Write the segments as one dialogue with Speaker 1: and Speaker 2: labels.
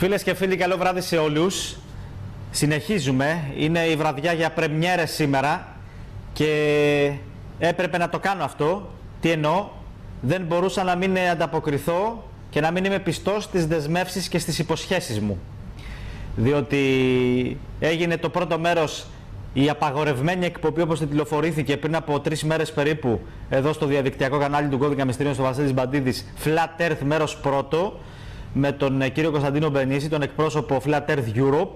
Speaker 1: Φίλες και φίλοι, καλό βράδυ σε όλους. Συνεχίζουμε. Είναι η βραδιά για πρεμιέρες σήμερα και έπρεπε να το κάνω αυτό. Τι εννοώ? Δεν μπορούσα να μην ανταποκριθώ και να μην είμαι πιστός στις δεσμεύσεις και στις υποσχέσεις μου. Διότι έγινε το πρώτο μέρος, η απαγορευμένη εκπομπή όπως τηλεφορήθηκε πριν από 3 μέρες περίπου εδώ στο διαδικτυακό κανάλι του Κώδικα Μυστηρίων στο Βασίλης Μπαντίδης, Flat Earth μέρος πρώτο, με τον κύριο Κωνσταντίνο Μπενίση, τον εκπρόσωπο Flat Earth Europe,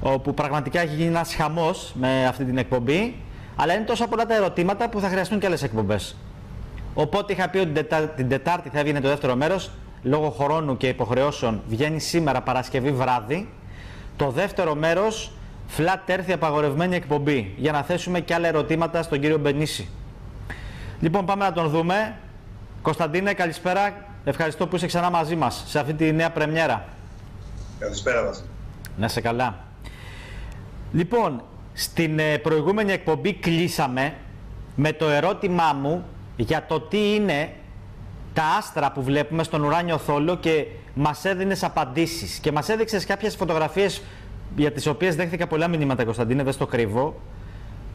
Speaker 1: όπου πραγματικά έχει γίνει ένας χαμός με αυτή την εκπομπή, αλλά είναι τόσα πολλά τα ερωτήματα που θα χρειαστούν και άλλες εκπομπές. Οπότε είχα πει ότι την Τετάρτη θα έβγαινε το δεύτερο μέρος, λόγω χρόνου και υποχρεώσεων βγαίνει σήμερα Παρασκευή βράδυ, το δεύτερο μέρος Flat Earth, η απαγορευμένη εκπομπή, για να θέσουμε και άλλα ερωτήματα στον κύριο Μπενίση. Λοιπόν, πάμε να τον δούμε. Κωνσταντίνε, καλησπέρα. Ευχαριστώ που είσαι ξανά μαζί μας σε αυτή τη νέα πρεμιέρα.
Speaker 2: Καλησπέρα σας.
Speaker 1: Να είσαι καλά. Λοιπόν, στην προηγούμενη εκπομπή κλείσαμε με το ερώτημά μου για το τι είναι τα άστρα που βλέπουμε στον ουράνιο θόλο και μας έδινες απαντήσεις και μας έδειξες κάποιες φωτογραφίες για τις οποίες δέχθηκα πολλά μηνύματα, Κωνσταντίνε, δεν στο κρύβω.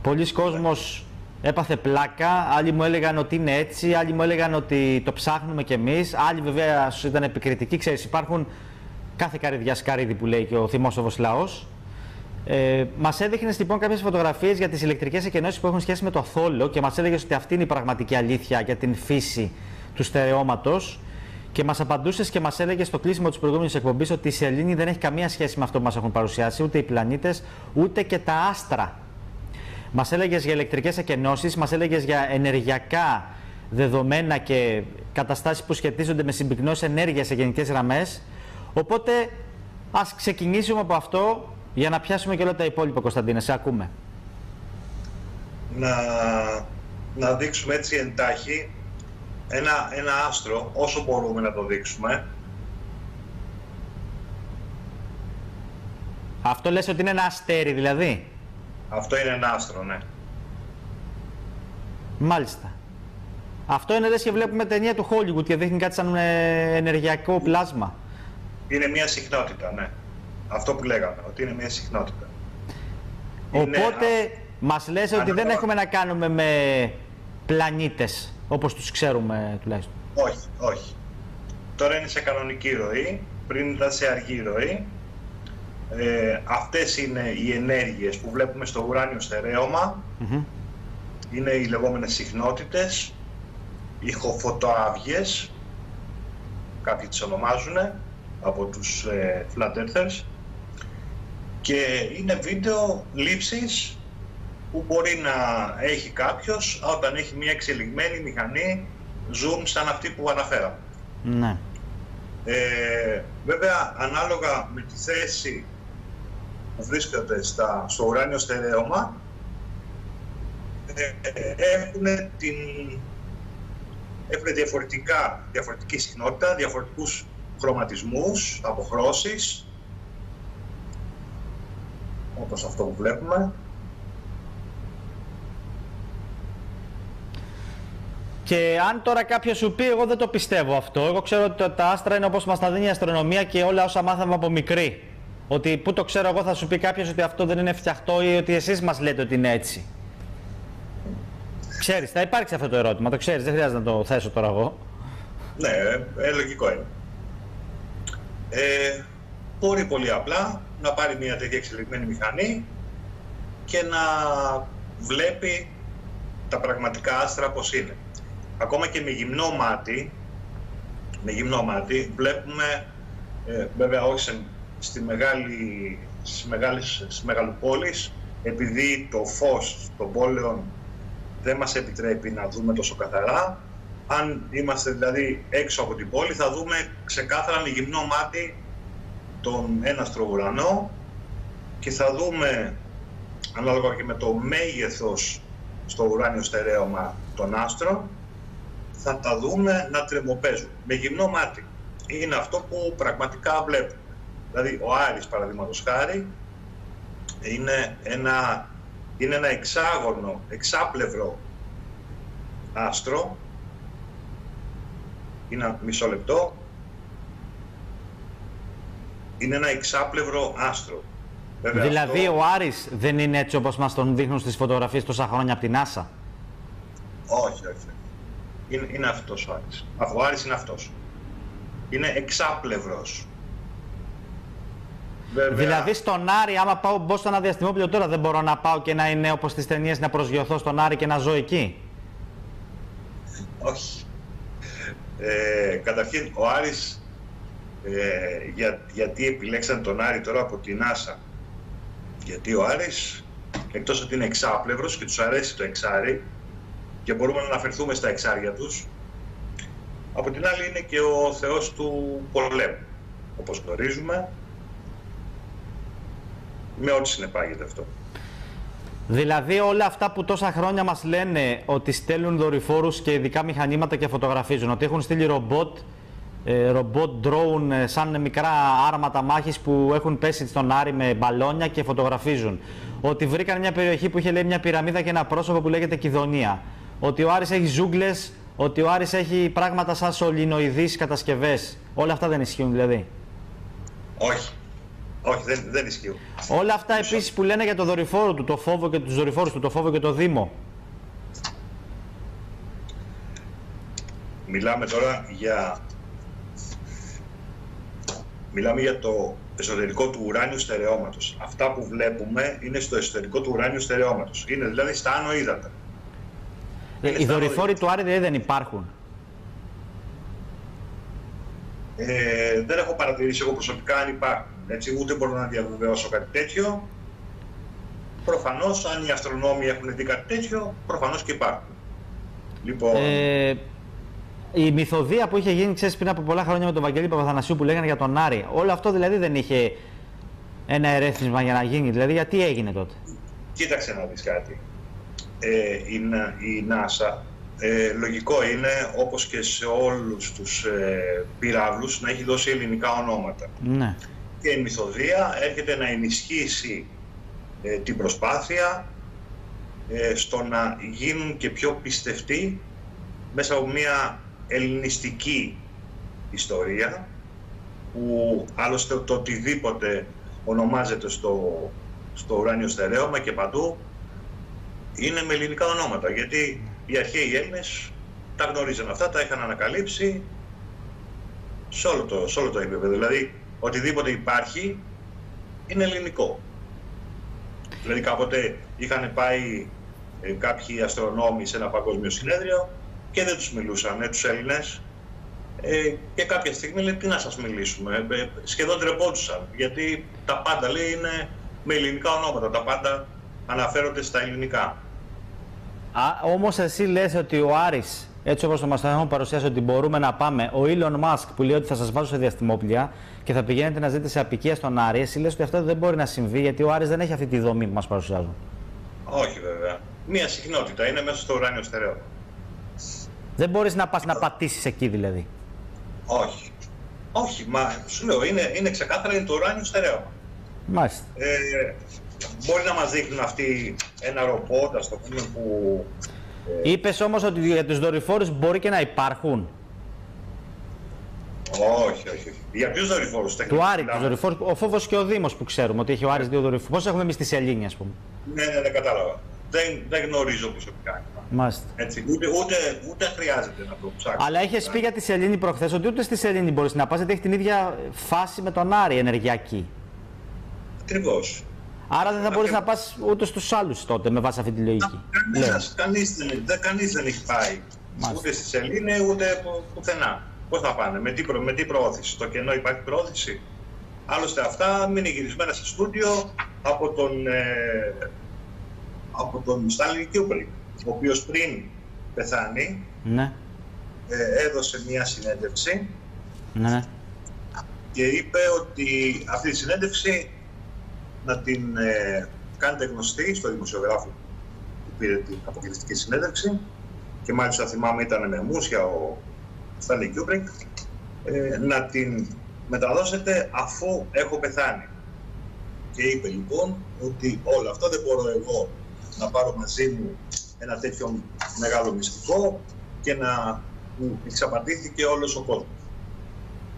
Speaker 1: Πολλοί κόσμος έπαθε πλάκα, άλλοι μου έλεγαν ότι είναι έτσι, άλλοι μου έλεγαν ότι το ψάχνουμε κι εμείς, άλλοι βέβαια ήταν επικριτικοί. Ξέρεις, υπάρχουν κάθε καρυδιά σκαρίδι που λέει και ο θυμόσοφος λαός. Μας έδειχνες λοιπόν κάποιες φωτογραφίες για τις ηλεκτρικές εκενώσεις που έχουν σχέση με το θόλο και μας έλεγες ότι αυτή είναι η πραγματική αλήθεια για την φύση του στερεώματος. Και μας απαντούσες και μας έλεγες στο κλείσιμο της προηγούμενης εκπομπής ότι η σελήνη δεν έχει καμία σχέση με αυτό που μας έχουν παρουσιάσει, ούτε οι πλανήτες, ούτε και τα άστρα. Μας έλεγες για ηλεκτρικές εκενώσεις, μας έλεγες για ενεργειακά δεδομένα και καταστάσεις που σχετίζονται με συμπυκνώσεις ενέργειας σε γενικές γραμμές. Οπότε ας ξεκινήσουμε από αυτό για να πιάσουμε και όλα τα υπόλοιπα, Κωνσταντίνε. Σε ακούμε.
Speaker 2: Να δείξουμε έτσι εντάχει ένα άστρο, όσο μπορούμε να το δείξουμε.
Speaker 1: Αυτό λες ότι είναι ένα αστέρι, δηλαδή?
Speaker 2: Αυτό είναι ένα άστρο, ναι.
Speaker 1: Μάλιστα. Αυτό είναι λες και βλέπουμε ταινία του Hollywood και δείχνει κάτι σαν ενεργειακό πλάσμα.
Speaker 2: Είναι μια συχνότητα, ναι. Αυτό που λέγαμε, ότι είναι μια συχνότητα.
Speaker 1: Οπότε μας λες ότι δεν έχουμε να κάνουμε με πλανήτες, όπως τους ξέρουμε τουλάχιστον.
Speaker 2: Όχι, όχι. Τώρα είναι σε κανονική ροή, πριν ήταν σε αργή ροή. Αυτές είναι οι ενέργειες που βλέπουμε στο ουράνιο στερέωμα. Είναι οι λεγόμενες συχνότητες, ηχοφωτοαύγειες, κάποιοι τις ονομάζουν από τους Flat Earthers, και είναι βίντεο λήψης που μπορεί να έχει κάποιος όταν έχει μια εξελιγμένη μηχανή zoom σαν αυτή που αναφέραμε.
Speaker 1: Ναι.
Speaker 2: Βέβαια, ανάλογα με τη θέση που βρίσκονται στο ουράνιο στερέωμα, έχουν διαφορετική συχνότητα, διαφορετικούς χρωματισμούς, αποχρώσεις, όπως αυτό που βλέπουμε.
Speaker 1: Και αν τώρα κάποιος σου πει, εγώ δεν το πιστεύω αυτό, εγώ ξέρω ότι τα άστρα είναι όπως μας τα δίνει η αστρονομία και όλα όσα μάθαμε από μικρή. Ότι πού το ξέρω εγώ, θα σου πει κάποιος ότι αυτό δεν είναι φτιαχτό ή ότι εσείς μας λέτε ότι είναι έτσι. Ξέρεις, θα υπάρξει αυτό το ερώτημα, το ξέρεις, δεν χρειάζεται να το θέσω τώρα εγώ.
Speaker 2: Ναι, λογικό είναι. Μπορεί πολύ απλά να πάρει μια τέτοια εξελιγμένη μηχανή και να βλέπει τα πραγματικά άστρα πώς είναι. Ακόμα και με γυμνό μάτι βλέπουμε, βέβαια όχι στις μεγαλοπόλεις, επειδή το φως των πόλεων δεν μας επιτρέπει να δούμε τόσο καθαρά. Αν είμαστε δηλαδή έξω από την πόλη, θα δούμε ξεκάθαρα με γυμνό μάτι τον έναστρο ουρανό και θα δούμε, ανάλογα και με το μέγεθος στο ουράνιο στερέωμα των άστρων, θα τα δούμε να τρεμοπαίζουν. Με γυμνό μάτι. Είναι αυτό που πραγματικά βλέπουμε. Δηλαδή, ο Άρης, παραδείγματος χάρη, είναι ένα εξάπλευρο άστρο. Είναι μισό λεπτό. είναι ένα εξάπλευρο άστρο.
Speaker 1: Βέβαια, δηλαδή ο Άρης δεν είναι έτσι όπως μας τον δείχνουν στις φωτογραφίες τόσα χρόνια από την NASA?
Speaker 2: Όχι. Είναι αυτός ο Άρης. Ο Άρης είναι αυτός. Είναι εξάπλευρος. Βέβαια...
Speaker 1: Δηλαδή στον Άρη, άμα μπω στο ένα διαστημόπλαιο τώρα, δεν μπορώ να πάω και να είναι όπως στις ταινίες, να προσγειωθώ στον Άρη και να ζω εκεί?
Speaker 2: Όχι. Καταρχήν, ο Άρης, γιατί επιλέξαν τον Άρη τώρα από την NASA? Γιατί ο Άρης, εκτός ότι είναι εξάπλευρος και τους αρέσει το εξάρι και μπορούμε να αναφερθούμε στα εξάρια τους, από την άλλη είναι και ο θεός του πολέμου, όπως γνωρίζουμε, με ό,τι συνεπάγεται αυτό.
Speaker 1: Δηλαδή όλα αυτά που τόσα χρόνια μας λένε ότι στέλνουν δορυφόρους και ειδικά μηχανήματα και φωτογραφίζουν, ότι έχουν στείλει ρομπότ, drone, σαν μικρά άρματα μάχης που έχουν πέσει στον Άρη με μπαλόνια και φωτογραφίζουν, ότι βρήκαν μια περιοχή που είχε, λέει, μια πυραμίδα και ένα πρόσωπο που λέγεται Κιδωνία, ότι ο Άρης έχει ζούγκλες, ότι ο Άρης έχει πράγματα σαν σωληνοειδείς κατασκευές. Όλα αυτά δεν ισχύουν δηλαδή?
Speaker 2: Όχι, δεν ισχύουν.
Speaker 1: Όλα αυτά επίσης που λένε για το δορυφόρο του, το Φόβο και τους δορυφόρους του, το Φόβο και το Δήμο.
Speaker 2: Μιλάμε για το εσωτερικό του ουράνιου στερεώματος. Αυτά που βλέπουμε είναι στο εσωτερικό του ουράνιου στερεώματος. Είναι δηλαδή στα άνω ύδατα.
Speaker 1: Οι δορυφόροι του Άρη δεν υπάρχουν?
Speaker 2: Δεν έχω παρατηρήσει εγώ προσωπικά αν υπάρχουν. Έτσι, ούτε μπορώ να διαβεβαιώσω κάτι τέτοιο. Προφανώς, αν οι αστρονόμοι έχουν δει κάτι τέτοιο, προφανώς και υπάρχουν. Λοιπόν...
Speaker 1: η μυθοδία που είχε γίνει, ξέρεις, πριν από πολλά χρόνια με τον Βαγγέλη Παπαθανασίου που λέγανε για τον Άρη, όλο αυτό δηλαδή δεν είχε ένα ερέθισμα για να γίνει? Δηλαδή γιατί έγινε τότε?
Speaker 2: Κοίταξε να δεις κάτι. Η NASA, λογικό είναι, όπως και σε όλους τους πυράβλους, να έχει δώσει ελληνικά ονόματα.
Speaker 1: Ναι.
Speaker 2: Και η μυθοδία έρχεται να ενισχύσει την προσπάθεια στο να γίνουν και πιο πιστευτοί μέσα από μια ελληνιστική ιστορία, που άλλωστε το οτιδήποτε ονομάζεται στο ουράνιο στερέωμα και παντού είναι με ελληνικά ονόματα, γιατί οι αρχαίοι Έλληνες τα γνωρίζαν αυτά, τα είχαν ανακαλύψει σε όλο το επίπεδο. Δηλαδή οτιδήποτε υπάρχει είναι ελληνικό. Δηλαδή κάποτε είχαν πάει κάποιοι αστρονόμοι σε ένα παγκόσμιο συνέδριο και δεν τους μιλούσαν, τους Έλληνες, και κάποια στιγμή λέει τι να σας μιλήσουμε, σχεδόν τρεπόντουσαν, γιατί τα πάντα, λέει, είναι με ελληνικά ονόματα, τα πάντα αναφέρονται στα ελληνικά.
Speaker 1: Όμως εσύ λες ότι ο Άρης, έτσι όπως το μας έχουν παρουσιάσει, ότι μπορούμε να πάμε, ο Elon Musk που λέει ότι θα σας βάζω σε διαστημόπλια και θα πηγαίνετε να ζείτε σε αποικία στον Άρη, εσύ λες ότι αυτό δεν μπορεί να συμβεί, γιατί ο Άρης δεν έχει αυτή τη δομή που μας παρουσιάζουν?
Speaker 2: Όχι βέβαια. Μία συχνότητα είναι μέσα στο ουράνιο στερέωμα.
Speaker 1: Δεν μπορείς να πας να πατήσεις εκεί δηλαδή?
Speaker 2: Όχι. Όχι, μα σου λέω, είναι ξεκάθαρα, είναι το ουράνιο στερέωμα.
Speaker 1: Μάλιστα.
Speaker 2: Μπορεί να μας δείχνουν αυτοί ένα ρομπότ, ας το πούμε, που...
Speaker 1: Είπες όμως ότι για τους δορυφόρους μπορεί και να υπάρχουν?
Speaker 2: Όχι. Για ποιους δορυφόρους?
Speaker 1: Του Άρη, τους δορυφόρους, ο Φόβος και ο Δήμος που ξέρουμε ότι έχει ο Άρης 2 δορυφόρους. Πώς έχουμε εμείς στη Σελήνη, ας πούμε?
Speaker 2: Ναι, κατάλαβα. Δεν γνωρίζω προσωπικά.
Speaker 1: Μάλιστα.
Speaker 2: Έτσι, ούτε χρειάζεται να το ψάξω.
Speaker 1: Αλλά είχες πει για τη Σελήνη προχθές ότι ούτε στη Σελήνη μπορείς να πας, γιατί έχει την ίδια φάση με τον Άρη ενεργειακή. Ακριβώς. Άρα δεν θα μπορείς να πας ούτε στους άλλους τότε με βάση αυτή τη λογική.
Speaker 2: Κανείς δεν έχει πάει. Μάλιστα. Ούτε στη Σελήνη ούτε πουθενά. Πώς θα πάνε, με τι προώθηση? Στο κενό υπάρχει προώθηση? Άλλωστε αυτά είναι γυρισμένα σε στούντιο από τον Stanley Kubrick, ο οποίος πριν πεθάνει, ναι, έδωσε μια συνέντευξη, ναι, και είπε ότι αυτή τη συνέντευξη να την κάνετε γνωστή στο δημοσιογράφο που πήρε την αποκαλυφτική συνέντευξη, και μάλιστα θυμάμαι ήταν με μουσια ο Stanley Kubrick, να την μεταδώσετε αφού έχω πεθάνει. Και είπε λοιπόν ότι όλο αυτό δεν μπορώ εγώ να πάρω μαζί μου ένα τέτοιο μεγάλο μυστικό και να μου εξαπατήθηκε όλος ο κόσμος.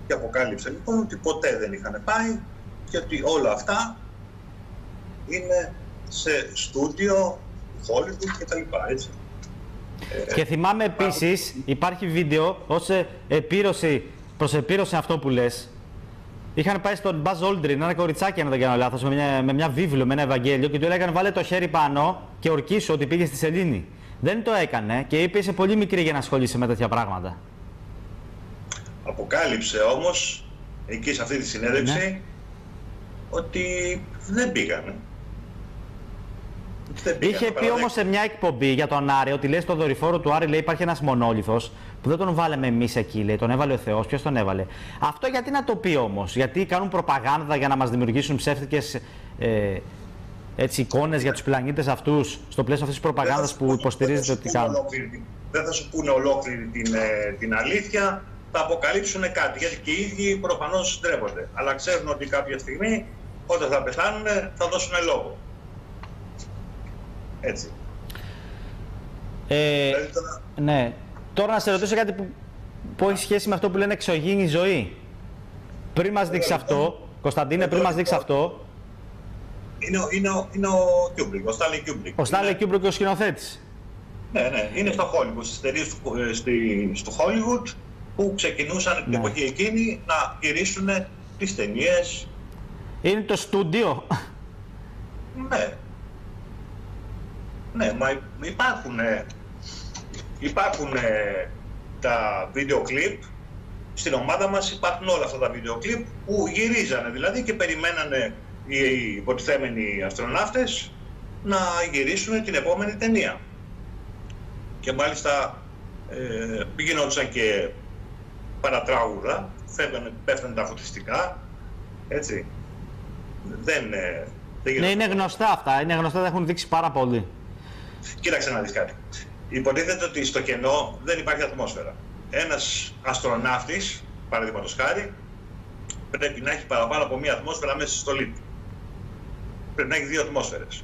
Speaker 2: Και αποκάλυψε λοιπόν ότι ποτέ δεν είχαν πάει και ότι όλα αυτά είναι σε στούντιο, Hollywood κτλ. Έτσι.
Speaker 1: Και θυμάμαι επίσης, υπάρχει βίντεο ως προς επίρρωση αυτό που λες. Είχαν πάει στον Buzz Aldrin, ένα κοριτσάκι αν δεν κάνω λάθος, με μια βίβλο, με ένα Ευαγγέλιο και του έλεγαν βάλε το χέρι πάνω και ορκίσου ότι πήγε στη σελήνη. Δεν το έκανε και είπε είσαι πολύ μικρή για να ασχολείσαι με τέτοια πράγματα.
Speaker 2: Αποκάλυψε όμως, εκεί σε αυτή τη συνέντευξη, ότι δεν πήγανε.
Speaker 1: Είχε πει όμως σε μια εκπομπή για τον Άρη ότι λέει στο δορυφόρο του Άρη λέει, υπάρχει ένας μονόλιθος που δεν τον βάλαμε εμείς εκεί, λέει, τον έβαλε ο Θεός. Ποιος τον έβαλε? Αυτό γιατί να το πει όμως? Γιατί κάνουν προπαγάνδα για να μας δημιουργήσουν ψεύτικες εικόνες για τους πλανήτες αυτούς στο πλαίσιο αυτής της προπαγάνδας που υποστηρίζεται ότι κάνουν?
Speaker 2: Δεν θα σου πούνε ολόκληρη την αλήθεια, θα αποκαλύψουν κάτι, γιατί και οι ίδιοι προφανώς ντρέπονται. Αλλά ξέρουν ότι κάποια στιγμή, όταν θα πεθάνουν, θα δώσουν λόγο. Έτσι. Δηλαδή τώρα...
Speaker 1: Ναι. Τώρα να σε ρωτήσω κάτι που έχει σχέση με αυτό που λένε εξωγήινη ζωή. Πριν μας δείξει αυτό, Κωνσταντίνε, πριν μας δείξει αυτό...
Speaker 2: Είναι ο Κιούμπρικ, ο Στάνλεϊ Κιούμπρικ.
Speaker 1: Ο Στάνλεϊ Κιούμπρικ ο σκηνοθέτης.
Speaker 2: Ναι, είναι στο Hollywood, στις εταιρείες στο Hollywood που ξεκινούσαν την εποχή εκείνη να γυρίσουν τις ταινίες. Είναι
Speaker 1: το στούντιο.
Speaker 2: Ναι, μα υπάρχουν τα βίντεο κλιπ, στην ομάδα μας υπάρχουν όλα αυτά τα βίντεο κλιπ που γυρίζανε δηλαδή και περιμένανε οι υποτιθέμενοι αστροναύτες να γυρίσουν την επόμενη ταινία. Και μάλιστα γινόντουσαν και παρατράγουδα, πέφτανε τα φωτιστικά, έτσι.
Speaker 1: Ναι, είναι γνωστά αυτά, είναι γνωστά, τα έχουν δείξει πάρα πολύ.
Speaker 2: Κοίταξε να δεις κάτι. Υποτίθεται ότι στο κενό δεν υπάρχει ατμόσφαιρα. Ένας αστροναύτης, παραδείγματος χάρη, πρέπει να έχει παραπάνω από μία ατμόσφαιρα μέσα στη στολή του. Πρέπει να έχει 2 ατμόσφαιρες.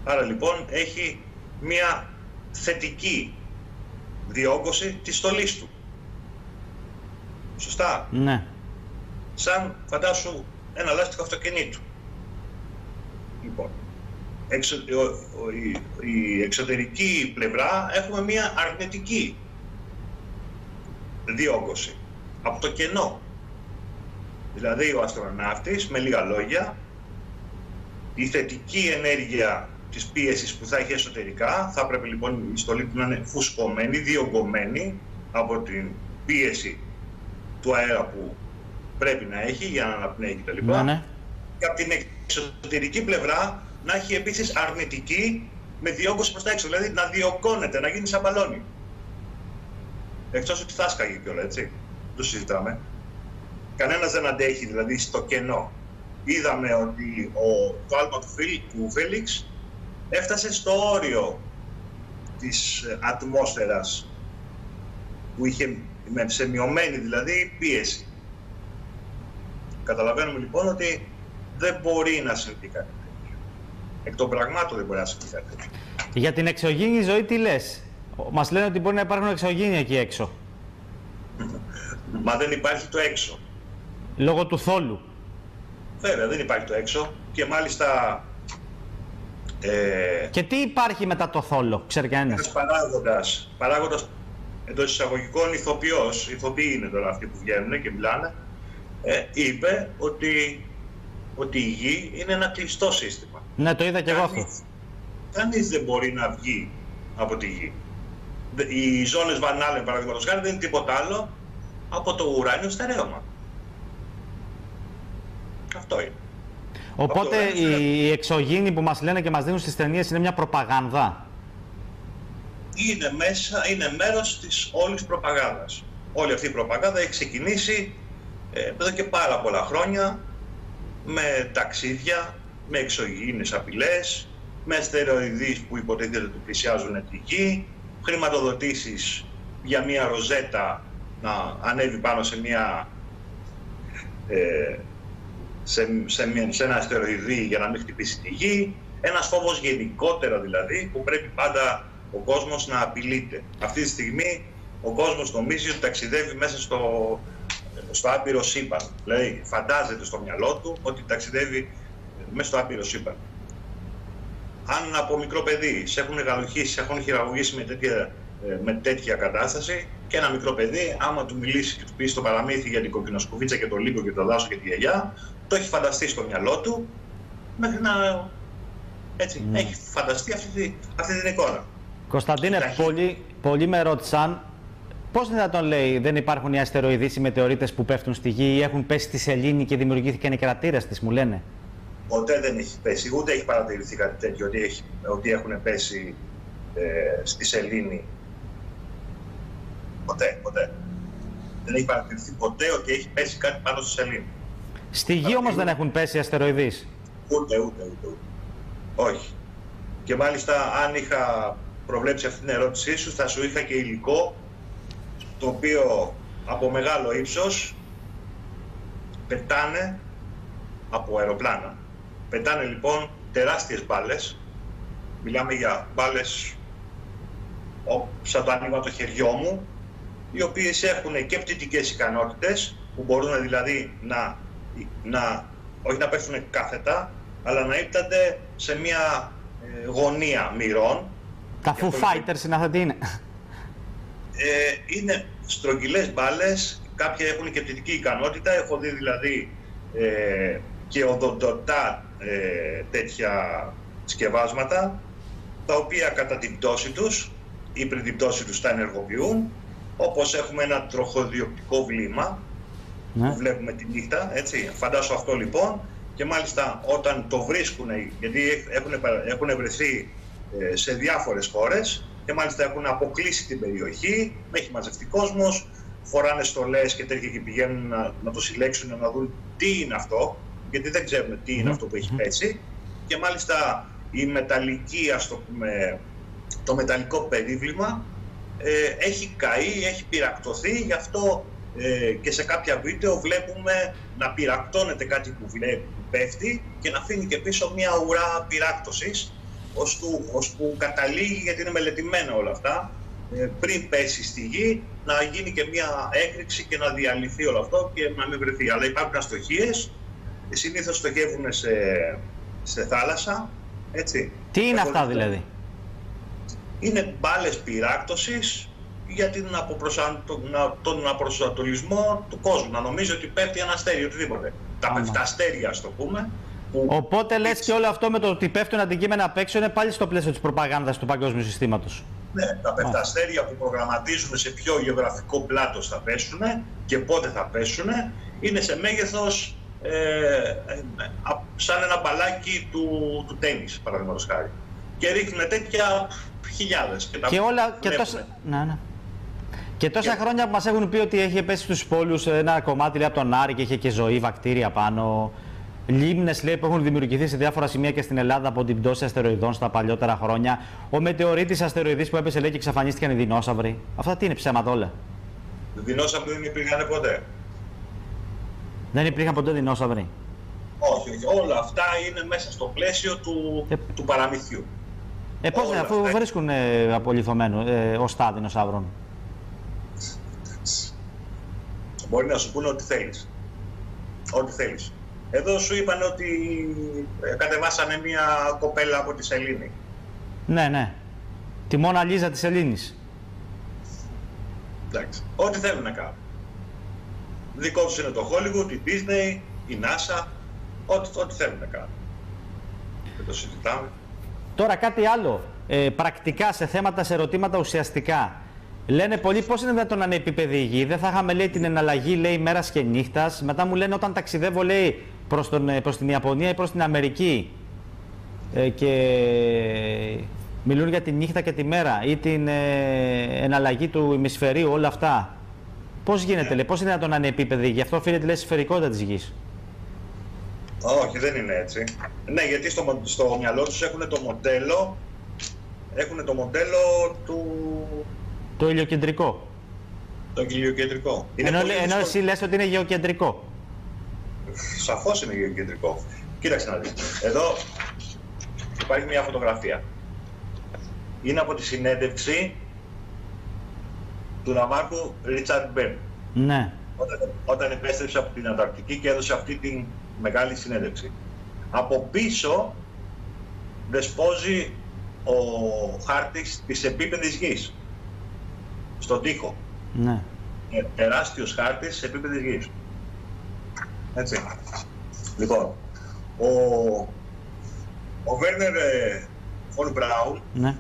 Speaker 2: Άρα λοιπόν έχει μία θετική διόγκωση της στολής του. Σωστά?
Speaker 1: Ναι.
Speaker 2: Σαν φαντάσου ένα λάστιχο αυτοκινήτου. Λοιπόν, η εξωτερική πλευρά έχουμε μία αρνητική διόγκωση από το κενό. Δηλαδή ο αστροναύτης, με λίγα λόγια, η θετική ενέργεια της πίεσης που θα έχει εσωτερικά, θα πρέπει λοιπόν η στολή του να είναι φουσκωμένη, διογκωμένη από την πίεση του αέρα που πρέπει να έχει για να αναπνέει κτλ.
Speaker 1: Ναι.
Speaker 2: Και από την εξωτερική πλευρά να έχει επίσης αρνητική με διόγκωση προς τα έξω, δηλαδή να διογκώνεται, να γίνει σαν μπαλόνι. Εκτός ότι θα σκάγει κιόλα, έτσι. Το συζητάμε. Κανένας δεν αντέχει, δηλαδή, στο κενό. Είδαμε ότι το άλμα του Φέλιξ έφτασε στο όριο της ατμόσφαιρας που είχε σε μειωμένη δηλαδή πίεση. Καταλαβαίνουμε λοιπόν ότι δεν μπορεί να συμβεί κάτι τέτοιο. Εκ των πραγμάτων δεν μπορεί να συμβεί κάτι τέτοιο.
Speaker 1: Για την εξωγήινη ζωή τι λες? Μας λένε ότι μπορεί να υπάρχουν εξωγήινοι εκεί έξω.
Speaker 2: Μα δεν υπάρχει το έξω.
Speaker 1: Λόγω του θόλου.
Speaker 2: Βέβαια, δεν υπάρχει το έξω και μάλιστα...
Speaker 1: Και τι υπάρχει μετά το θόλο, ξέρει κανένας?
Speaker 2: Ένας παράγοντας εντός εισαγωγικών ηθοποιοί είναι τώρα αυτοί που βγαίνουν και μιλάνε, είπε ότι η Γη είναι ένα κλειστό σύστημα.
Speaker 1: Ναι, το είδα και εγώ αυτό.
Speaker 2: Κανείς δεν μπορεί να βγει από τη Γη. Οι ζώνες Van Allen, παραδείγματος χάρη, δεν είναι τίποτα άλλο από το ουράνιο στερέωμα. Αυτό είναι.
Speaker 1: Οπότε οι εξωγήινοι που μας λένε και μας δίνουν στις ταινίες είναι μια προπαγάνδα.
Speaker 2: Είναι μέρος της όλης προπαγάνδας. Όλη αυτή η προπαγάνδα έχει ξεκινήσει εδώ και πάρα πολλά χρόνια με ταξίδια, με εξωγήινες απειλές, με αστεροειδείς που υποτίθεται ότι πλησιάζουν τη Γη, χρηματοδοτήσεις για μια ροζέτα να ανέβει πάνω σε μια... σε ένα αστεροειδή για να μην χτυπήσει τη Γη, ένας φόβος γενικότερα δηλαδή που πρέπει πάντα ο κόσμος να απειλείται. Αυτή τη στιγμή ο κόσμος νομίζει ότι ταξιδεύει μέσα στο άπειρο σύμπαν. Δηλαδή, φαντάζεται στο μυαλό του ότι ταξιδεύει μέσα στο άπειρο σύμπαν. Αν από μικρό παιδί σε έχουν γαλουχίσει, σε έχουν χειραγωγήσει με τέτοια κατάσταση, και ένα μικρό παιδί, άμα του μιλήσει και του πει στο παραμύθι για την κοκκινοσκουβίτσα και το λύκο και το δάσο και τη γιαγιά, το έχει φανταστεί στο μυαλό του μέχρι να. Έτσι, έχει φανταστεί αυτή την εικόνα.
Speaker 1: Κωνσταντίνε, πολλοί με ρώτησαν πώς είναι δυνατόν, λέει, δεν υπάρχουν οι αστεροειδείς, οι μετεωρίτες που πέφτουν στη γη ή έχουν πέσει στη σελήνη και δημιουργήθηκαν οι κρατήρες της, μου λένε.
Speaker 2: Ποτέ δεν έχει πέσει, ούτε έχει παρατηρηθεί κάτι τέτοιο, ότι έχουν πέσει στη σελήνη. Ποτέ. Δεν έχει παρατηρηθεί ποτέ ότι έχει πέσει κάτι πάνω στη σελήνη.
Speaker 1: Στη γη όμως δεν έχουν πέσει αστεροειδείς.
Speaker 2: Ούτε. Όχι. Και μάλιστα, αν είχα προβλέψει αυτή την ερώτησή σου, θα σου είχα και υλικό το οποίο από μεγάλο ύψος πετάνε από αεροπλάνα. Πετάνε λοιπόν τεράστιες μπάλες. Μιλάμε για μπάλες σαν το άνοιγμα το χεριό μου, οι οποίες έχουν και πτυτικές ικανότητες, που μπορούν δηλαδή όχι να πέφτουν κάθετα, αλλά να ύπτανται σε μια γωνία μοιρών.
Speaker 1: Τα Foo Fighters είναι αυτά, τι είναι?
Speaker 2: Είναι στρογγυλές μπάλες, κάποια έχουν και πτυτική ικανότητα. Έχω δει δηλαδή και οδοντοτά τέτοια σκευάσματα, τα οποία κατά την πτώση τους ή πριν την πτώση τους τα ενεργοποιούν, όπως έχουμε ένα τροχοδιοπτικό βλήμα που βλέπουμε τη νύχτα, έτσι. Φαντάσου αυτό λοιπόν, και μάλιστα όταν το βρίσκουν, γιατί έχουν βρεθεί σε διάφορες χώρες και μάλιστα έχουν αποκλείσει την περιοχή, έχει μαζευτεί κόσμος, φοράνε στολές και τέτοια και πηγαίνουν να το συλλέξουν, να δουν τι είναι αυτό, γιατί δεν ξέρουν τι είναι αυτό που έχει πέσει. Και μάλιστα η μεταλλική, ας το πούμε, το μεταλλικό περίβλημα έχει καεί, έχει πυρακτωθεί, γι' αυτό και σε κάποια βίντεο βλέπουμε να πυρακτώνεται κάτι που πέφτει και να αφήνει και πίσω μια ουρά πυράκτωσης, ώσπου καταλήγει, γιατί είναι μελετημένα όλα αυτά, πριν πέσει στη γη, να γίνει και μια έκρηξη και να διαλυθεί όλο αυτό και να μην βρεθεί. Αλλά υπάρχουν αστοχίες, συνήθως στοχεύουν σε θάλασσα, έτσι.
Speaker 1: Τι είναι αυτά δηλαδή?
Speaker 2: Είναι μπάλες πυράκτωσης για τον απροσανατολισμό του κόσμου. Να νομίζει ότι πέφτει ένα αστέρι, οτιδήποτε. Τα πεφταστέρια, ας το πούμε.
Speaker 1: Οπότε λες και όλο αυτό με το ότι πέφτουν αντικείμενα απ' έξω είναι πάλι στο πλαίσιο της προπαγάνδας του παγκόσμιου συστήματος.
Speaker 2: Ναι, τα πεφταστέρια που προγραμματίζουν σε ποιο γεωγραφικό πλάτος θα πέσουν και πότε θα πέσουν είναι σε μέγεθος σαν ένα μπαλάκι του τένις, παραδείγματος χάρη. Και ρίχνουν τέτοια χιλιάδες.
Speaker 1: Και τόσα χρόνια που μας έχουν πει ότι έχει πέσει στους πόλους ένα κομμάτι, λέει, από τον Άρη και είχε και ζωή, βακτήρια πάνω. Λίμνες, λέει, που έχουν δημιουργηθεί σε διάφορα σημεία και στην Ελλάδα από την πτώση αστεροειδών στα παλιότερα χρόνια. Ο μετεωρίτης αστεροειδής που έπεσε, λέει, και εξαφανίστηκαν οι δεινόσαυροι. Αυτά τι είναι, ψέματα όλα?
Speaker 2: Οι δεινόσαυροι δεν υπήρχαν ποτέ.
Speaker 1: Δεν υπήρχαν ποτέ δεινόσαυροι?
Speaker 2: Όχι. Όλα αυτά είναι μέσα στο πλαίσιο του παραμυθιού.
Speaker 1: Πώς είναι, αφού βρίσκουν απολυθωμένο οστά δεινοσαύρων?
Speaker 2: Μπορεί να σου πούνε ό,τι θέλεις. Ό,τι θέλεις. Εδώ σου είπαν ότι κατεβάσανε μια κοπέλα από τη σελήνη.
Speaker 1: Ναι. Τη Μόνα Λίζα της σελήνης.
Speaker 2: Εντάξει. Ό,τι θέλουν να κάνουν. Δικό τους είναι το Hollywood, η Disney, η NASA. Ό,τι θέλουν να κάνουν. Δεν το συζητάμε.
Speaker 1: Τώρα κάτι άλλο. Πρακτικά, σε θέματα, σε ερωτήματα ουσιαστικά. Λένε πολλοί πώς είναι δυνατόν να είναι επίπεδη η γη. Δεν θα είχαμε, λέει, την εναλλαγή, λέει, μέρας και νύχτας. Μετά μου λένε όταν ταξιδεύω, λέει, προς την Ιαπωνία ή προς την Αμερική και μιλούν για τη νύχτα και τη μέρα ή την εναλλαγή του ημισφαιρίου, όλα αυτά. Πώς γίνεται, λέει, πώς είναι δυνατόν να είναι επίπεδη η γη? Αυτό οφείλεται, λέει, στη σφαιρικότητα της γης.
Speaker 2: Όχι, δεν είναι έτσι. Ναι, γιατί στο μυαλό τους έχουν το μοντέλο του...
Speaker 1: Το ηλιοκεντρικό.
Speaker 2: Το ηλιοκεντρικό.
Speaker 1: Ενώ εσύ λες ότι είναι γεωκεντρικό.
Speaker 2: Σαφώς είναι γεωκεντρικό. Κοίταξε να δεις. Εδώ υπάρχει μια φωτογραφία. Είναι από τη συνέντευξη του ναυάρχου Ρίτσαρντ Μπέρν.
Speaker 1: Ναι.
Speaker 2: όταν επέστρεψε από την Ανταρκτική και έδωσε αυτή τη μεγάλη συνέντευξη. Από πίσω δεσπόζει ο χάρτης της επίπεδης γης, στον τοίχο.
Speaker 1: Ναι.
Speaker 2: Τεράστιος χάρτης της επίπεδης γης. Έτσι. Λοιπόν, ο Βέρνερ Φον Μπράουν,
Speaker 1: Ναι.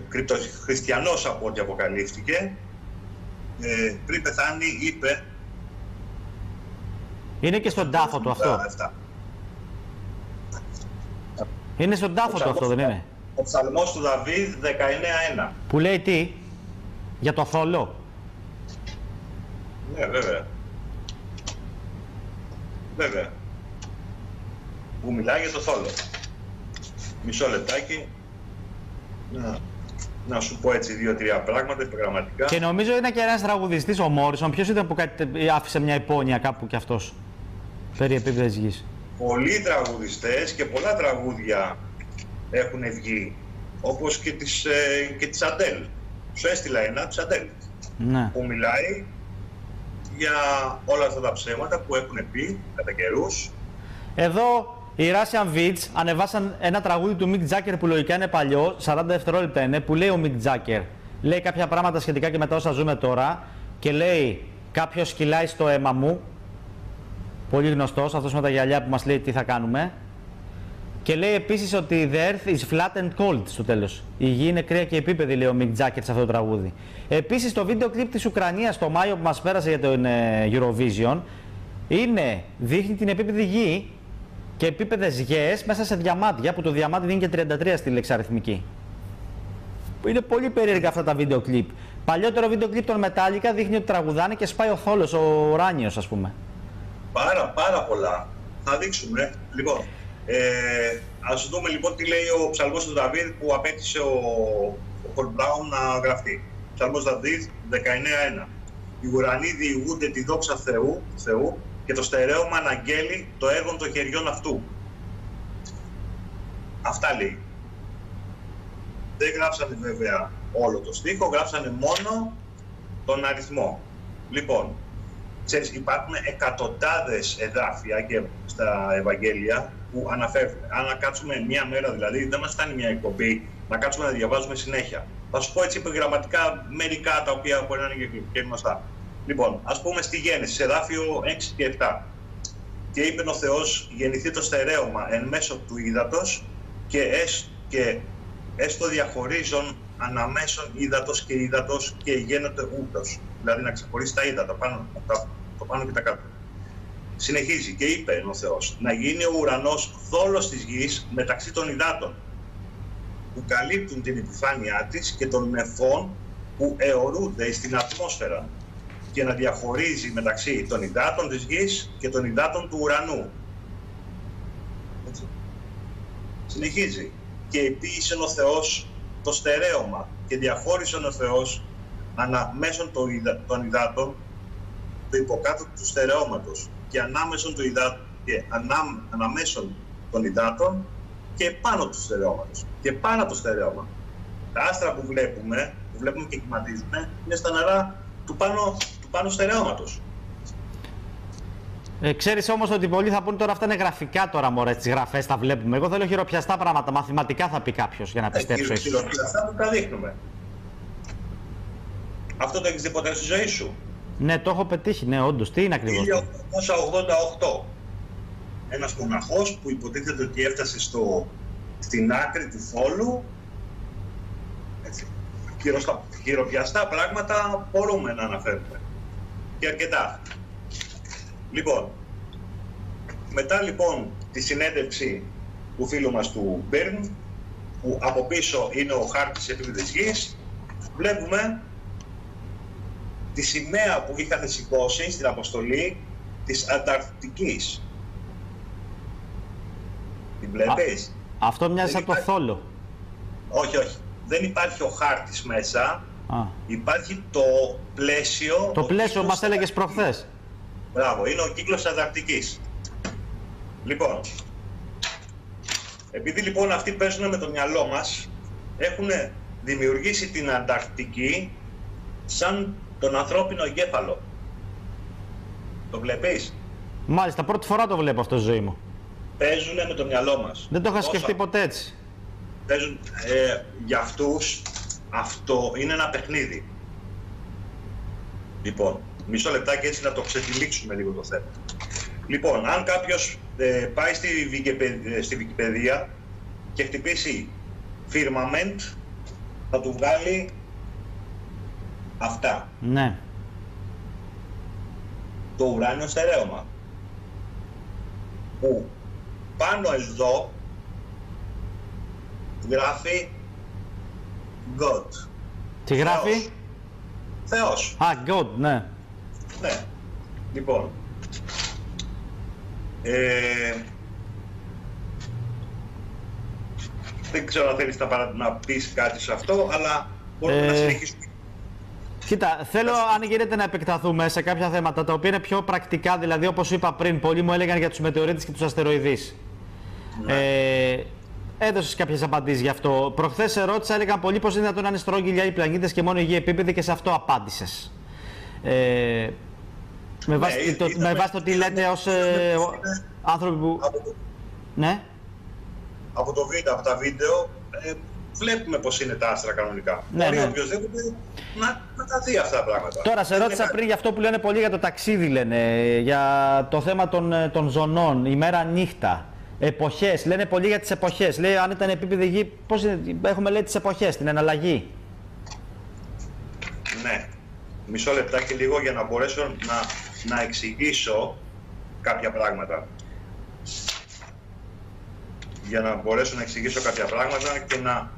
Speaker 2: κρυπτοχριστιανός από ό,τι αποκαλύφθηκε, πριν πεθάνει είπε...
Speaker 1: Είναι και στον τάφο του αυτό. Είναι στον τάφο του αυτό, δεν είναι?
Speaker 2: Ο ψαλμός του Δαβίδ 19.1.
Speaker 1: Που λέει τι? Για το θόλο.
Speaker 2: Ναι, βέβαια. Βέβαια. Που μιλάει για το θόλο. Μισό λεπτάκι. Να σου πω έτσι 2-3 πράγματα επιγραμματικά.
Speaker 1: Και νομίζω είναι και ένας τραγουδιστής, ο Μόρισον. Ποιος ήταν που άφησε μια υπόνοια κάπου κι αυτός? Περί επίπεδης γης.
Speaker 2: Πολλοί τραγουδιστές και πολλά τραγούδια έχουν βγει. Όπως και της Αντέλ. Σου έστειλα ένα της Αντέλ.
Speaker 1: Ναι.
Speaker 2: Που μιλάει για όλα αυτά τα ψέματα που έχουν πει κατά καιρούς.
Speaker 1: Εδώ οι Russian Beats ανεβάσαν ένα τραγούδι του Mick Jagger που λογικά είναι παλιό, 40 δευτερόλεπτα είναι, που λέει ο Mick Jagger. Λέει κάποια πράγματα σχετικά και με τα όσα ζούμε τώρα και λέει κάποιος κυλάει στο αίμα μου, πολύ γνωστός, αυτός με τα γυαλιά που μας λέει τι θα κάνουμε. Και λέει επίσης ότι the earth is flat and cold στο τέλος. Η γη είναι κρύα και επίπεδη, λέει ο Mick Jagger σε αυτό το τραγούδι. Επίσης το βίντεο κλιπ της Ουκρανίας το Μάιο που μας πέρασε για το Eurovision δείχνει την επίπεδη γη και επίπεδες γης μέσα σε διαμάντια, που το διαμάντι δίνει και 33 στη λέξη αριθμική. Είναι πολύ περίεργα αυτά τα βίντεο κλιπ. Παλιότερο βίντεο κλιπ των Metallica δείχνει ότι τραγουδάνε και σπάει ο θόλος, ο ουράνιος, ας πούμε.
Speaker 2: Πάρα πολλά. Θα δείξουμε. Λοιπόν, ας δούμε λοιπόν τι λέει ο ψαλμός του Δαβίδ που απέτησε ο Φον Μπράουν να γραφτεί. Ψαλμός Δαβίδ 19.1. Οι ουρανοί διηγούνται τη δόξα Θεού και το στερέωμα αναγγέλει το έργο των χεριών αυτού. Αυτά λέει. Δεν γράψανε βέβαια όλο το στίχο, γράψανε μόνο τον αριθμό. Λοιπόν, ξέρεις, υπάρχουν εκατοντάδες εδάφια και στα Ευαγγέλια που αναφέρουν. Αν κάτσουμε μία μέρα δηλαδή, δεν μας φτάνει μια εκπομπή να κάτσουμε να διαβάζουμε συνέχεια. Θα σου πω έτσι επιγραμματικά μερικά τα οποία μπορεί να είναι και γνωστά. Λοιπόν, ας πούμε στη Γέννηση, εδάφιο 6 και 7. Και είπε ο Θεός, γεννηθεί το στερέωμα εν μέσω του ύδατος και έστω διαχωρίζον αναμέσων ύδατος και ύδατος και γένεται ούτος. Δηλαδή να ξεχωρίσει τα ύδατα, το πάνω και τα κάτω. Συνεχίζει και είπε ο Θεός, να γίνει ο ουρανός δόλος της γης μεταξύ των υδάτων που καλύπτουν την επιφάνειά της και των νεφών που αιωρούνται στην ατμόσφαιρα και να διαχωρίζει μεταξύ των υδάτων της γης και των υδάτων του ουρανού. Έτσι. Συνεχίζει. Και επίησε ο Θεός το στερέωμα και διαχώρισε ο Θεός αναμέσων των υδάτων το υποκάτω του στερεώματος και αναμέσων των υδάτων και πάνω του στερεώματος και πάνω από το στερέωμα. Τα άστρα που βλέπουμε και κυματίζουμε, είναι στα νερά του πάνω στερεώματος.
Speaker 1: Ξέρεις όμως ότι πολλοί θα πούνε τώρα αυτά είναι γραφικά τώρα, μωρέ, τις γραφές τα βλέπουμε. Εγώ θέλω χειροπιαστά πράγματα, μαθηματικά θα πει κάποιος για να πιστέψω.
Speaker 2: Χειροπιαστά που τα δείχνουμε. Αυτό το έχεις δει ποτέ στη ζωή σου?
Speaker 1: Ναι, το έχω πετύχει, ναι, όντως. Τι είναι ακριβώς?
Speaker 2: 1888. Ένας μοναχός που υποτίθεται ότι έφτασε στην άκρη του θόλου. Έτσι. Χειροπιαστά πράγματα μπορούμε να αναφέρουμε. Και αρκετά. Λοιπόν, μετά λοιπόν τη συνέντευξη του φίλου μας του Μπέρν, που από πίσω είναι ο χάρτης επίπεδης γης, βλέπουμε τη σημαία που είχατε σηκώσει στην αποστολή της Ανταρκτικής. Την βλέπεις?
Speaker 1: Αυτό μοιάζει σαν το θόλο.
Speaker 2: Όχι. Δεν υπάρχει ο χάρτης μέσα. Υπάρχει το πλαίσιο.
Speaker 1: Το πλαίσιο μας έλεγες προχθές.
Speaker 2: Μπράβο, είναι ο κύκλος της Ανταρκτικής. Λοιπόν, επειδή λοιπόν αυτοί παίζουν με το μυαλό μας, έχουν δημιουργήσει την Ανταρκτική σαν τον ανθρώπινο εγκέφαλο. Το βλέπεις?
Speaker 1: Μάλιστα, πρώτη φορά το βλέπω αυτό στη ζωή μου.
Speaker 2: Παίζουνε με το μυαλό μας.
Speaker 1: Δεν το είχα σκεφτεί ποτέ έτσι.
Speaker 2: Παίζουν, για αυτούς αυτό είναι ένα παιχνίδι. Λοιπόν, μισό λεπτάκι έτσι να το ξετυλίξουμε λίγο το θέμα. Λοιπόν, αν κάποιος πάει στη Wikipedia και χτυπήσει firmament, θα του βγάλει αυτά.
Speaker 1: Ναι.
Speaker 2: Το ουράνιο στερέωμα. Που πάνω εδώ γράφει God.
Speaker 1: Τι γράφει?
Speaker 2: Θεός.
Speaker 1: Α, God, ναι.
Speaker 2: Ναι. Λοιπόν. Δεν ξέρω αν θέλεις να πεις κάτι σε αυτό, αλλά μπορούμε να συνεχίσουμε.
Speaker 1: Κοίτα, θέλω αν γίνεται να επεκταθούμε σε κάποια θέματα τα οποία είναι πιο πρακτικά, δηλαδή όπως είπα πριν, πολλοί μου έλεγαν για τους μετεωρίτες και τους αστεροειδείς. Ναι. Έδωσες κάποιες απαντήσεις γι' αυτό. Προχθές σε ρώτησα, έλεγαν πολλοί πως είναι δυνατόν να είναι στρόγγυλοι άλλοι πλανήτες και μόνο η Γη επίπεδη και σε αυτό απάντησες. Με βάση το τι λέτε ως άνθρωποι που... Ναι.
Speaker 2: Από τα βίντεο βλέπουμε πως είναι τα άστρα κανονικά. Μπορεί οποιοδήποτε να τα δει αυτά τα πράγματα.
Speaker 1: Τώρα σε ρώτησα πριν για αυτό που λένε πολλοί για το ταξίδι, λένε, για το θέμα των ζωνών, ημέρα νύχτα, εποχές, λένε πολλοί για τις εποχές. Λέει αν ήταν επίπεδη Γη, πώς είναι, έχουμε λέει τις εποχές, την εναλλαγή.
Speaker 2: Ναι. Μισό λεπτάκι λίγο για να μπορέσω να εξηγήσω κάποια πράγματα. Για να μπορέσω να εξηγήσω κάποια πράγματα και να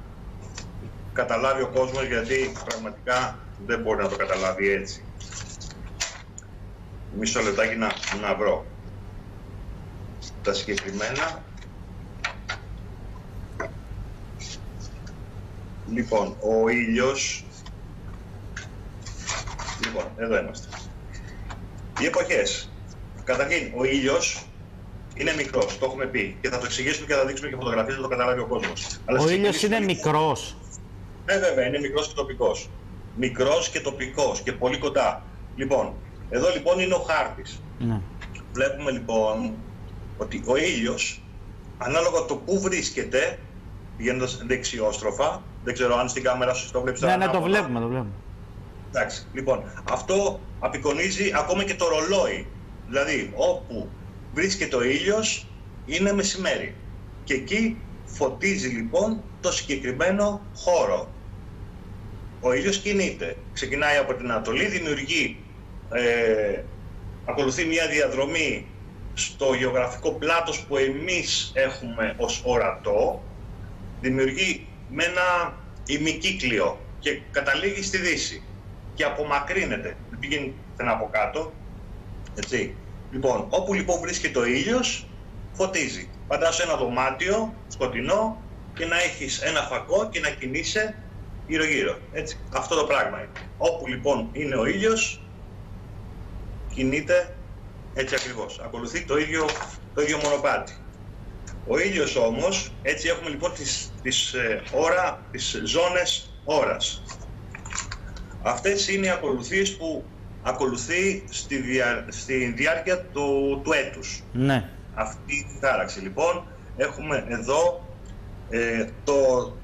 Speaker 2: καταλάβει ο κόσμος, γιατί πραγματικά δεν μπορεί να το καταλάβει έτσι. Μισό λεπτάκι να βρω τα συγκεκριμένα. Λοιπόν, ο ήλιος... Λοιπόν, εδώ είμαστε. Οι εποχές. Καταρχήν, ο ήλιος είναι μικρός, το έχουμε πει και θα το εξηγήσουμε και θα δείξουμε και φωτογραφίες να το καταλάβει ο κόσμος.
Speaker 1: Ο ήλιος είναι μικρός.
Speaker 2: Ναι, βέβαια, είναι μικρός και τοπικός. Μικρός και τοπικός και πολύ κοντά. Λοιπόν, εδώ λοιπόν είναι ο χάρτης. Ναι. Βλέπουμε λοιπόν ότι ο ήλιος, ανάλογα το που βρίσκεται, πηγαίνοντας δεξιόστροφα, δεν ξέρω αν στην κάμερα σου το βλέπεις.
Speaker 1: Ναι, το βλέπουμε.
Speaker 2: Εντάξει, λοιπόν, αυτό απεικονίζει ακόμα και το ρολόι. Δηλαδή, όπου βρίσκεται ο ήλιος είναι μεσημέρι και εκεί φωτίζει λοιπόν το συγκεκριμένο χώρο. Ο ήλιος κινείται, ξεκινάει από την Ανατολή, δημιουργεί, ακολουθεί μια διαδρομή στο γεωγραφικό πλάτος που εμείς έχουμε ως ορατό, δημιουργεί με ένα ημικύκλιο και καταλήγει στη Δύση και απομακρύνεται, δεν πηγαίνει από κάτω, έτσι. Λοιπόν, όπου λοιπόν βρίσκεται ο ήλιος, φωτίζει. Φαντάσου ένα δωμάτιο σκοτεινό και να έχεις ένα φακό και να κινείσαι γύρω-γύρω. Έτσι, αυτό το πράγμα είναι. Όπου λοιπόν είναι ο ήλιος, κινείται έτσι ακριβώς. Ακολουθεί το ίδιο μονοπάτι. Ο ήλιος όμως, έτσι έχουμε λοιπόν τις ζώνες ώρας. Αυτές είναι οι ακολουθίες που ακολουθεί στη διάρκεια του έτους.
Speaker 1: Ναι.
Speaker 2: Αυτή η χάραξη λοιπόν. Έχουμε εδώ το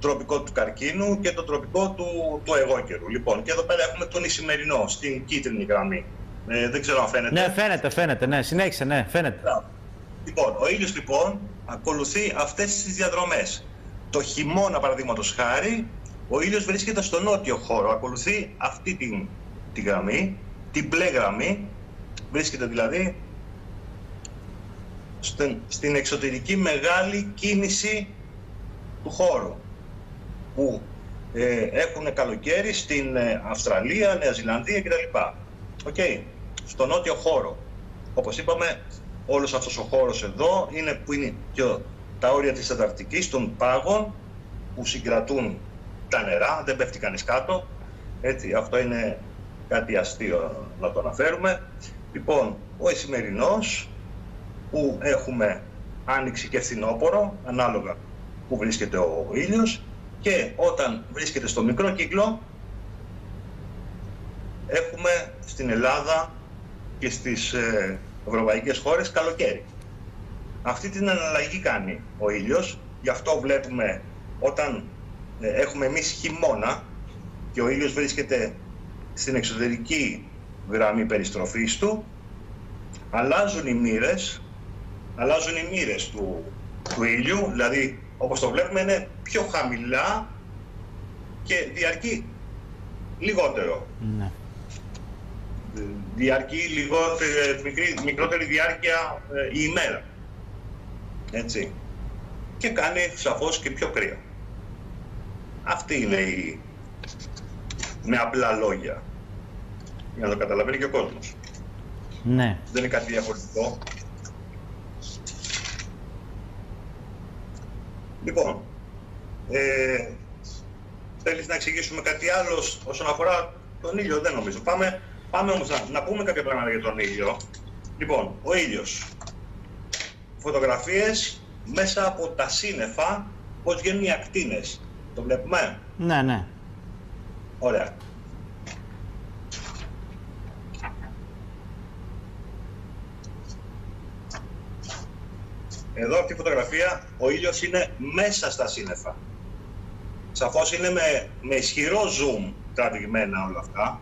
Speaker 2: τροπικό του καρκίνου και το τροπικό του εγώκερου. Λοιπόν, και εδώ πέρα έχουμε τον Ισημερινό στην κίτρινη γραμμή. Δεν ξέρω αν φαίνεται.
Speaker 1: Ναι, φαίνεται, ναι. Συνέχισε, ναι, φαίνεται.
Speaker 2: Λοιπόν, ο ήλιος λοιπόν ακολουθεί αυτές τις διαδρομές. Το χειμώνα, παραδείγματος χάρη, ο ήλιος βρίσκεται στο νότιο χώρο. Ακολουθεί αυτή τη γραμμή, την μπλε γραμμή, βρίσκεται δηλαδή στην εξωτερική μεγάλη κίνηση του χώρου, που έχουν καλοκαίρι στην Αυστραλία, Νέα Ζηλανδία κτλ. Okay. Στο νότιο χώρο. Όπως είπαμε, όλος αυτός ο χώρος εδώ που είναι και τα όρια της Ανταρκτικής, των πάγων που συγκρατούν τα νερά, δεν πέφτει κανείς κάτω. Έτσι, αυτό είναι κάτι αστείο να το αναφέρουμε. Λοιπόν, ο Ισημερινός, που έχουμε άνοιξη και φθινόπωρο, ανάλογα που βρίσκεται ο ήλιος, και όταν βρίσκεται στο μικρό κύκλο, έχουμε στην Ελλάδα και στις ευρωπαϊκές χώρες καλοκαίρι. Αυτή την αναλλαγή κάνει ο ήλιος, γι' αυτό βλέπουμε όταν έχουμε εμείς χειμώνα και ο ήλιος βρίσκεται στην εξωτερική γραμμή περιστροφής του, αλλάζουν οι μοίρες του ήλιου, δηλαδή όπως το βλέπουμε είναι πιο χαμηλά και διαρκεί λιγότερο.
Speaker 1: Ναι.
Speaker 2: Διαρκεί μικρότερη διάρκεια η ημέρα. Έτσι. Και κάνει σαφώς και πιο κρύο. Αυτή είναι με απλά λόγια. Για να το καταλαβαίνει και ο κόσμος.
Speaker 1: Ναι.
Speaker 2: Δεν είναι κάτι διαφορετικό. Λοιπόν, θέλεις να εξηγήσουμε κάτι άλλο όσον αφορά τον ήλιο? Δεν νομίζω. Πάμε όμως να πούμε κάποια πράγματα για τον ήλιο. Λοιπόν, ο ήλιος. Φωτογραφίες μέσα από τα σύννεφα, πώς βγαίνουν οι ακτίνες. Το βλέπουμε?
Speaker 1: Ναι, ναι.
Speaker 2: Ωραία. Εδώ αυτή η φωτογραφία, ο ήλιος είναι μέσα στα σύννεφα. Σαφώς είναι με ισχυρό zoom τραβηγμένα όλα αυτά.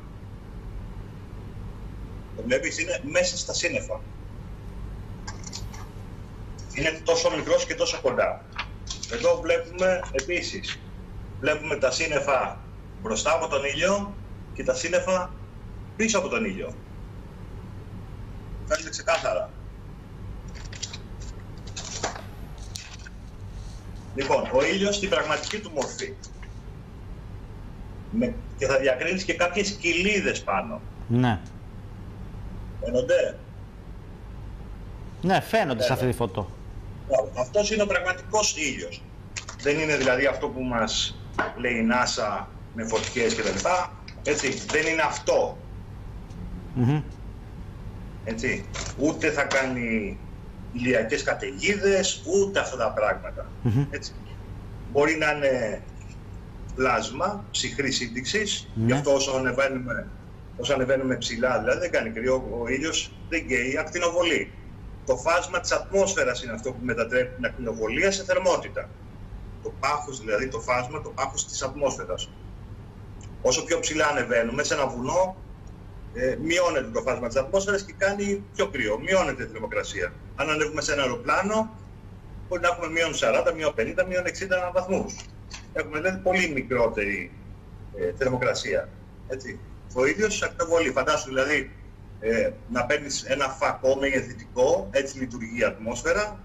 Speaker 2: Το βλέπεις, είναι μέσα στα σύννεφα. Είναι τόσο μικρός και τόσο κοντά. Εδώ βλέπουμε επίσης, βλέπουμε τα σύννεφα μπροστά από τον ήλιο και τα σύννεφα πίσω από τον ήλιο. Φαίνεται ξεκάθαρα. Λοιπόν, ο ήλιος στην πραγματική του μορφή. Και θα διακρίνεις και κάποιες κοιλίδες πάνω.
Speaker 1: Ναι.
Speaker 2: Φαίνονται?
Speaker 1: Ναι, φαίνονται σε αυτή τη φωτό.
Speaker 2: Αυτός είναι ο πραγματικός ήλιος. Δεν είναι δηλαδή αυτό που μας λέει η NASA με φωτιές κτλ. Έτσι, δεν είναι αυτό. Έτσι, ούτε θα κάνει ηλιακές καταιγίδες, ούτε αυτά τα πράγματα. Έτσι. Μπορεί να είναι πλάσμα ψυχρής σύντηξης, γι' αυτό όσο ανεβαίνουμε ψηλά, δηλαδή δεν κάνει κρύο, ο ήλιος δεν καίει, ακτινοβολεί. Το φάσμα της ατμόσφαιρας είναι αυτό που μετατρέπει την ακτινοβολία σε θερμότητα. Το πάχος, δηλαδή το φάσμα, το πάχος της ατμόσφαιρας. Όσο πιο ψηλά ανεβαίνουμε, σε ένα βουνό, μειώνεται το φάσμα της ατμόσφαιρας και κάνει πιο κρύο, μειώνεται η θερμοκρασία. Αν ανέβουμε σε ένα αεροπλάνο, μπορεί να έχουμε μείον 40, μείον 50, μείον 60 βαθμούς. Έχουμε δηλαδή πολύ μικρότερη θερμοκρασία. Έτσι. Ο ήλιος ακτινοβολεί. Φαντάσου δηλαδή να παίρνεις ένα φακό μεγεθυντικό, έτσι λειτουργεί η ατμόσφαιρα,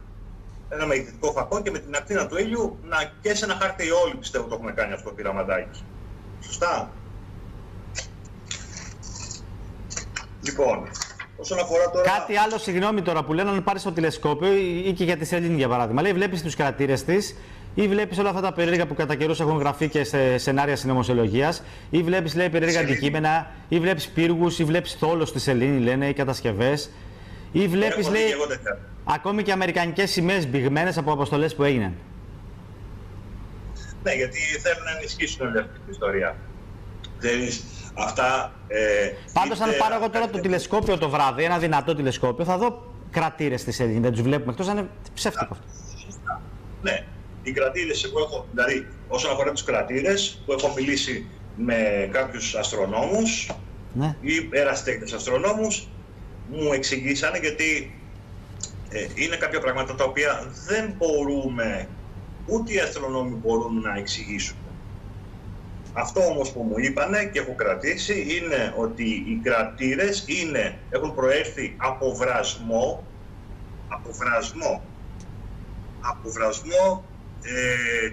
Speaker 2: ένα μεγεθυντικό φακό και με την ακτίνα του ήλιου να καίσεις ένα χάρτη. Όλοι πιστεύω το έχουμε κάνει αυτό το πειραματάκι. Σωστά? Λοιπόν, όσον αφορά τώρα...
Speaker 1: Κάτι άλλο, συγγνώμη τώρα που λένε, αν πάρεις το τηλεσκόπιο ή και για τη σελήνη για παράδειγμα, λέει βλέπεις τους κρατήρες της ή βλέπεις όλα αυτά τα περίεργα που κατά καιρούς έχουν γραφεί και σε σενάρια συνωμοσιολογίας, ή βλέπεις, λέει, περίεργα αντικείμενα, ή βλέπεις πύργους, ή βλέπεις θόλο στη σελήνη, λένε, ή κατασκευές, ή βλέπεις, λέει, ακόμη και αμερικανικές σημαίες μπηγμένες από αποστολές που έγιναν.
Speaker 2: Ναι, γιατί θέλουν να ενισχύσουν όλη αυτή την ιστορία. Αυτά,
Speaker 1: πάντως, αν πάρω εγώ τώρα το τηλεσκόπιο το βράδυ, ένα δυνατό τηλεσκόπιο, θα δω κρατήρες στη σελήνη. Δεν τους βλέπουμε, εκτός αν είναι ψεύτικο αυτό.
Speaker 2: Ναι, οι κρατήρες που έχω, δηλαδή όσον αφορά τους κρατήρες που έχω μιλήσει με κάποιους αστρονόμους,
Speaker 1: ναι,
Speaker 2: ή ερασιτέχνες αστρονόμους, μου εξηγήσανε γιατί είναι κάποια πράγματα τα οποία δεν μπορούμε, ούτε οι αστρονόμοι μπορούν να εξηγήσουν. Αυτό όμως που μου είπανε και έχω κρατήσει είναι ότι οι κρατήρες έχουν προέρθει από βρασμό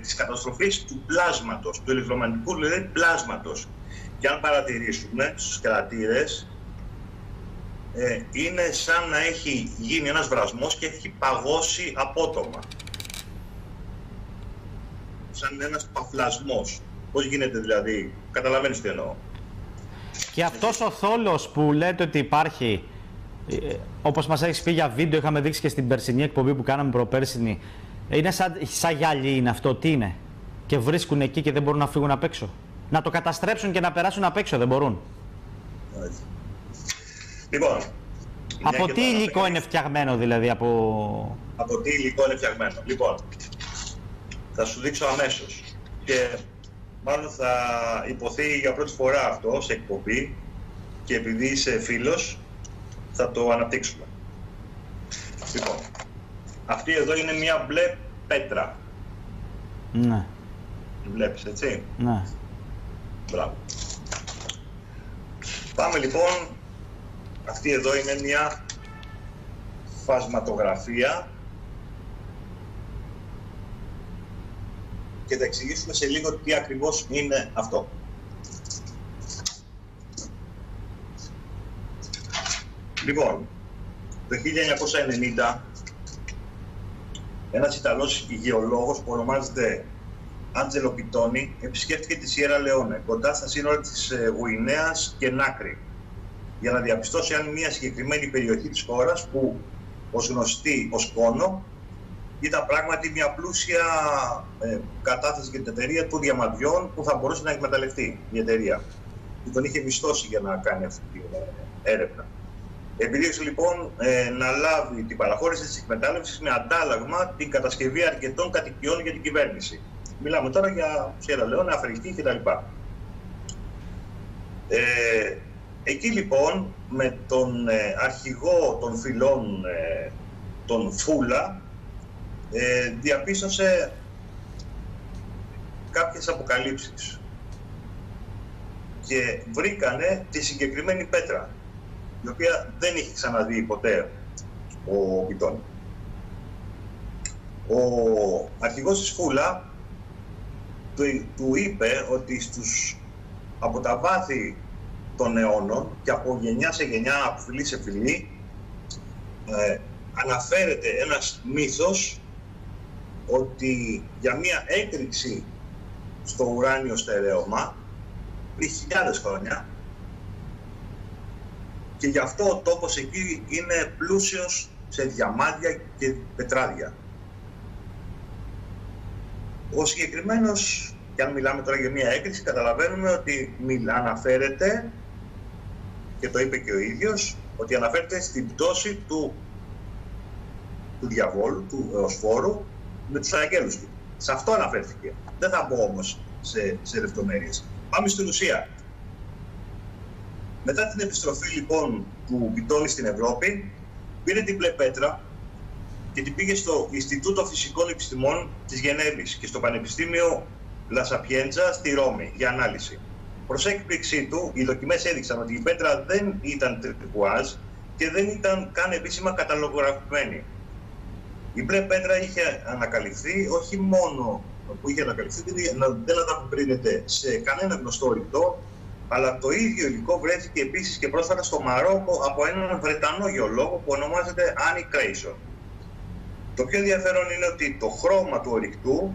Speaker 2: της καταστροφής του πλάσματος, του ηλεκτρομαγνητικού δηλαδή πλάσματος. Και αν παρατηρήσουμε στους κρατήρες, είναι σαν να έχει γίνει ένας βρασμός και έχει παγώσει απότομα. Σαν ένας παφλασμός. Πώς γίνεται δηλαδή, καταλαβαίνεις τι εννοώ.
Speaker 1: Και αυτός ο θόλος που λέτε ότι υπάρχει, όπως μας έχεις πει για βίντεο, είχαμε δείξει και στην περσινή εκπομπή που κάναμε προπέρσινη, είναι σαν γυαλί είναι αυτό, τι είναι? Και βρίσκουν εκεί και δεν μπορούν να φύγουν απ' έξω. Να το καταστρέψουν και να περάσουν απ' έξω, δεν μπορούν?
Speaker 2: Λοιπόν,
Speaker 1: από τι υλικό είναι φτιαγμένο δηλαδή,
Speaker 2: από τι υλικό είναι φτιαγμένο. Λοιπόν, θα σου δείξω αμέσως. Και μάλλον θα υποθεί για πρώτη φορά αυτό σε εκπομπή και επειδή είσαι φίλος, θα το αναπτύξουμε. Λοιπόν, αυτή εδώ είναι μια μπλε πέτρα.
Speaker 1: Ναι.
Speaker 2: Τη βλέπεις, έτσι.
Speaker 1: Ναι.
Speaker 2: Μπράβο. Πάμε λοιπόν, αυτή εδώ είναι μια φασματογραφία και θα εξηγήσουμε σε λίγο τι ακριβώς είναι αυτό. Λοιπόν, το 1990 ένας Ιταλός γεωλόγος που ονομάζεται Άντζελο Πιτόνι επισκέφτηκε τη Σιέρα Λεόνε, κοντά στα σύνορα της Γουινέας και Νάκρη, για να διαπιστώσει αν μια συγκεκριμένη περιοχή της χώρας, που ως γνωστή ως Κόνο, ήταν πράγματι μια πλούσια κατάσταση για την εταιρεία του διαμαντιών που θα μπορούσε να εκμεταλλευτεί η εταιρεία. Που τον είχε μισθώσει για να κάνει αυτή την έρευνα. Επιδίωξε λοιπόν να λάβει την παραχώρηση της εκμετάλλευσης με αντάλλαγμα την κατασκευή αρκετών κατοικιών για την κυβέρνηση. Μιλάμε τώρα για Σιέρα Λεόνε, Αφρική κτλ. Εκεί λοιπόν με τον αρχηγό των φυλών, τον Φούλα, διαπίστωσε κάποιες αποκαλύψεις και βρήκανε τη συγκεκριμένη πέτρα, η οποία δεν είχε ξαναδεί ποτέ ο Πιτόνι. Ο αρχηγός της Φούλα του είπε ότι από τα βάθη των αιώνων και από γενιά σε γενιά, από φυλή σε φυλή, αναφέρεται ένας μύθος ότι για μία έκρηξη στο ουράνιο στερέωμα πριν χιλιάδες χρόνια, και γι' αυτό ο τόπος εκεί είναι πλούσιος σε διαμάντια και πετράδια. Ο συγκεκριμένος, και αν μιλάμε τώρα για μία έκρηξη, καταλαβαίνουμε ότι αναφέρεται, και το είπε και ο ίδιος, ότι αναφέρεται στην πτώση του διαβόλου, του Εωσφόρου, με τους αγγέλους του. Σε αυτό αναφέρθηκε. Δεν θα μπω όμως σε λεπτομέρειες. Πάμε στην ουσία. Μετά την επιστροφή λοιπόν του Πιτόνι στην Ευρώπη, πήρε την μπλε πέτρα και την πήγε στο Ινστιτούτο Φυσικών Επιστημών της Γενέβης και στο Πανεπιστήμιο Λα Σαπιέντζα στη Ρώμη για ανάλυση. Προς έκπληξή του, οι δοκιμές έδειξαν ότι η πέτρα δεν ήταν τριπουάζ και δεν ήταν καν επίσημα καταλογογραφημένη. Η μπλε πέτρα είχε ανακαλυφθεί, όχι μόνο που είχε ανακαλυφθεί, δεν ανταποκρίνεται σε κανένα γνωστό ορυκτό, αλλά το ίδιο υλικό βρέθηκε επίσης και πρόσφατα στο Μαρόκο από έναν Βρετανό γεωλόγο που ονομάζεται Άνι Κρέισον. Το πιο ενδιαφέρον είναι ότι το χρώμα του ορυκτού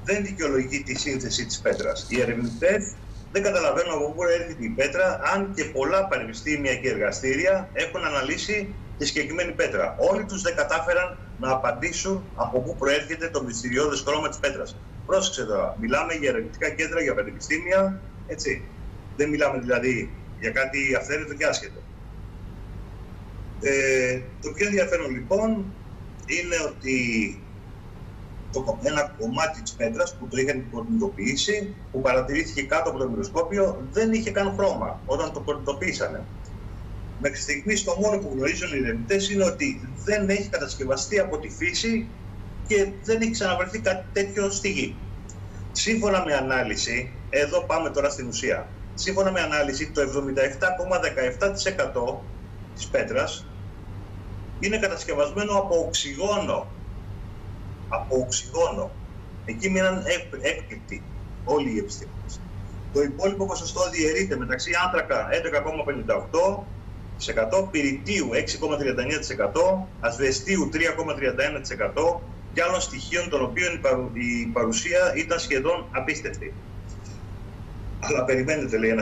Speaker 2: δεν δικαιολογεί τη σύνθεση της πέτρας. Οι ερευνητές δεν καταλαβαίνουν από πού έρχεται η πέτρα, αν και πολλά πανεπιστήμια και εργαστήρια έχουν αναλύσει τη συγκεκριμένη πέτρα. Όλοι τους δεν κατάφεραν να απαντήσουν από πού προέρχεται το μυστηριώδες χρώμα της πέτρας. Πρόσεξε τώρα, μιλάμε για ερευνητικά κέντρα, για πανεπιστήμια, έτσι. Δεν μιλάμε δηλαδή για κάτι αυθαίρετο και άσχετο. Το πιο ενδιαφέρον λοιπόν είναι ότι ένα κομμάτι της πέτρας που το είχαν υπολογίσει, που παρατηρήθηκε κάτω από το μικροσκόπιο, δεν είχε καν χρώμα όταν το πολιτοποιήσανε. Μέχρι στιγμής το μόνο που γνωρίζουν οι ερευνητές είναι ότι δεν έχει κατασκευαστεί από τη φύση και δεν έχει ξαναβρεθεί κάτι τέτοιο στη γη. Σύμφωνα με ανάλυση, εδώ πάμε τώρα στην ουσία. Σύμφωνα με ανάλυση, το 77,17% της πέτρας είναι κατασκευασμένο από οξυγόνο. Από οξυγόνο. Εκεί μείναν έκπληκτοι όλοι οι επιστήμονες. Το υπόλοιπο ποσοστό διαιρείται μεταξύ άνθρακα 11,58%, πυρητίου 6,39%, ασβεστίου 3,31% και άλλων στοιχείων των οποίων η παρουσία ήταν σχεδόν απίστευτη. Αλλά περιμένετε, λέει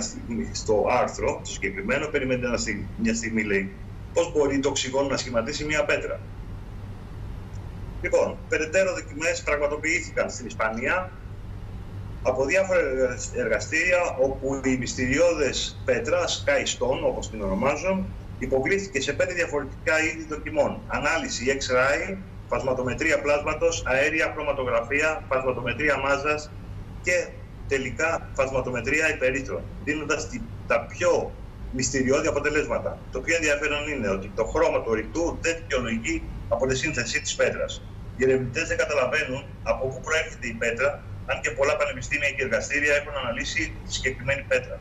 Speaker 2: στο άρθρο, το συγκεκριμένο, περιμένετε μια στιγμή, λέει, πώς μπορεί το οξυγόνο να σχηματίσει μια πέτρα. Λοιπόν, περαιτέρω δοκιμές πραγματοποιήθηκαν στην Ισπανία από διάφορα εργαστήρια όπου η μυστηριώδες πέτρα, Sky Stone όπως την ονομάζουν, υποβλήθηκε σε 5 διαφορετικά είδη δοκιμών. Ανάλυση X-ray, φασματομετρία πλάσματος, αέρια χρωματογραφία, φασματομετρία μάζας και τελικά φασματομετρία υπερήθρων, δίνοντας τα πιο μυστηριώδη αποτελέσματα. Το πιο ενδιαφέρον είναι ότι το χρώμα του ορυκτού δεν δικαιολογεί από τη σύνθεση της πέτρας. Οι ερευνητές δεν καταλαβαίνουν από πού προέρχεται η πέτρα, αν και πολλά πανεπιστήμια και εργαστήρια έχουν αναλύσει τη συγκεκριμένη πέτρα.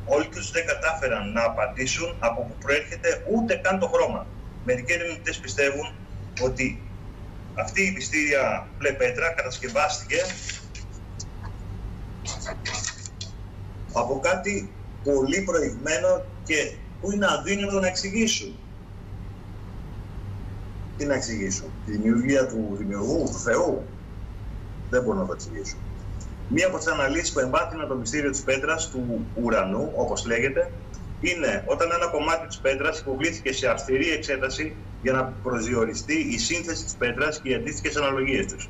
Speaker 2: Όλοι τους δεν κατάφεραν να απαντήσουν από πού προέρχεται ούτε καν το χρώμα. Μερικοί ερευνητές πιστεύουν ότι αυτή η μυστήρια μπλε πέτρα κατασκευάστηκε από κάτι πολύ προηγμένο και που είναι αδύνατο να εξηγήσουν. Τι να εξηγήσουν? Τη δημιουργία του δημιουργού, του Θεού? Δεν μπορούν να το εξηγήσουν. Μία από τις αναλύσεις που εμβάθυναν το μυστήριο της πέτρας του ουρανού, όπως λέγεται, είναι όταν ένα κομμάτι της πέτρας υποβλήθηκε σε αυστηρή εξέταση για να προσδιοριστεί η σύνθεση της πέτρας και οι αντίστοιχες αναλογίες τους.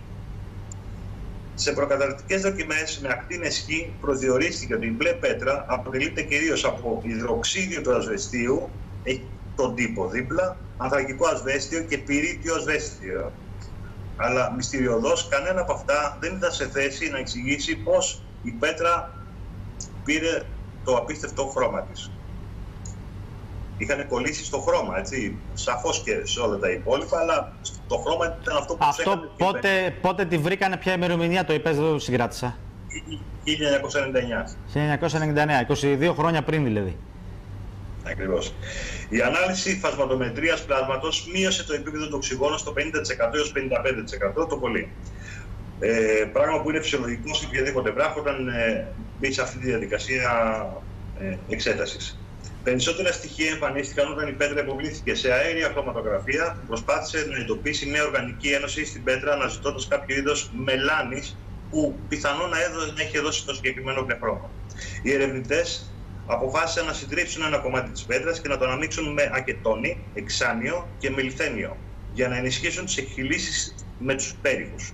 Speaker 2: Σε προκαταρκτικές δοκιμές με ακτίνες Χ προσδιορίστηκε ότι η μπλε πέτρα αποτελείται κυρίως από υδροξίδιο του ασβεστίου, έχει τον τύπο δίπλα, ανθρακικό ασβέστιο και πυρίτιο ασβέστιο. Αλλά μυστηριωδώς κανένα από αυτά δεν ήταν σε θέση να εξηγήσει πώς η πέτρα πήρε το απίστευτο χρώμα της. Είχαν κολλήσει στο χρώμα, έτσι, σαφώς και σε όλα τα υπόλοιπα, αλλά το χρώμα ήταν αυτό που
Speaker 1: αυτό πότε τη βρήκανε, ποια ημερομηνία το είπες, δεν το συγκράτησα?
Speaker 2: 1999.
Speaker 1: 22 χρόνια πριν δηλαδή.
Speaker 2: Ακριβώς. Η ανάλυση φασματομετρίας πλάσματος μείωσε το επίπεδο του οξυγόνου στο 50% έως 55% το πολύ. Πράγμα που είναι φυσιολογικό σε οποιαδήποτε βράχο όταν μπει σε αυτή τη διαδικασία εξέτασης. Περισσότερα στοιχεία εμφανίστηκαν όταν η πέτρα υποβλήθηκε σε αέρια χρωματογραφία που προσπάθησε να εντοπίσει μια οργανική ένωση στην πέτρα αναζητώντας κάποιο είδος μελάνης που πιθανόν να έχει δώσει το συγκεκριμένο μπλε χρώμα. Οι ερευνητές αποφάσισαν να συντρίψουν ένα κομμάτι της πέτρας και να το αναμίξουν με ακετόνι, εξάνιο και μελιθένιο για να ενισχύσουν τις εκχυλήσεις με τους πέριχους.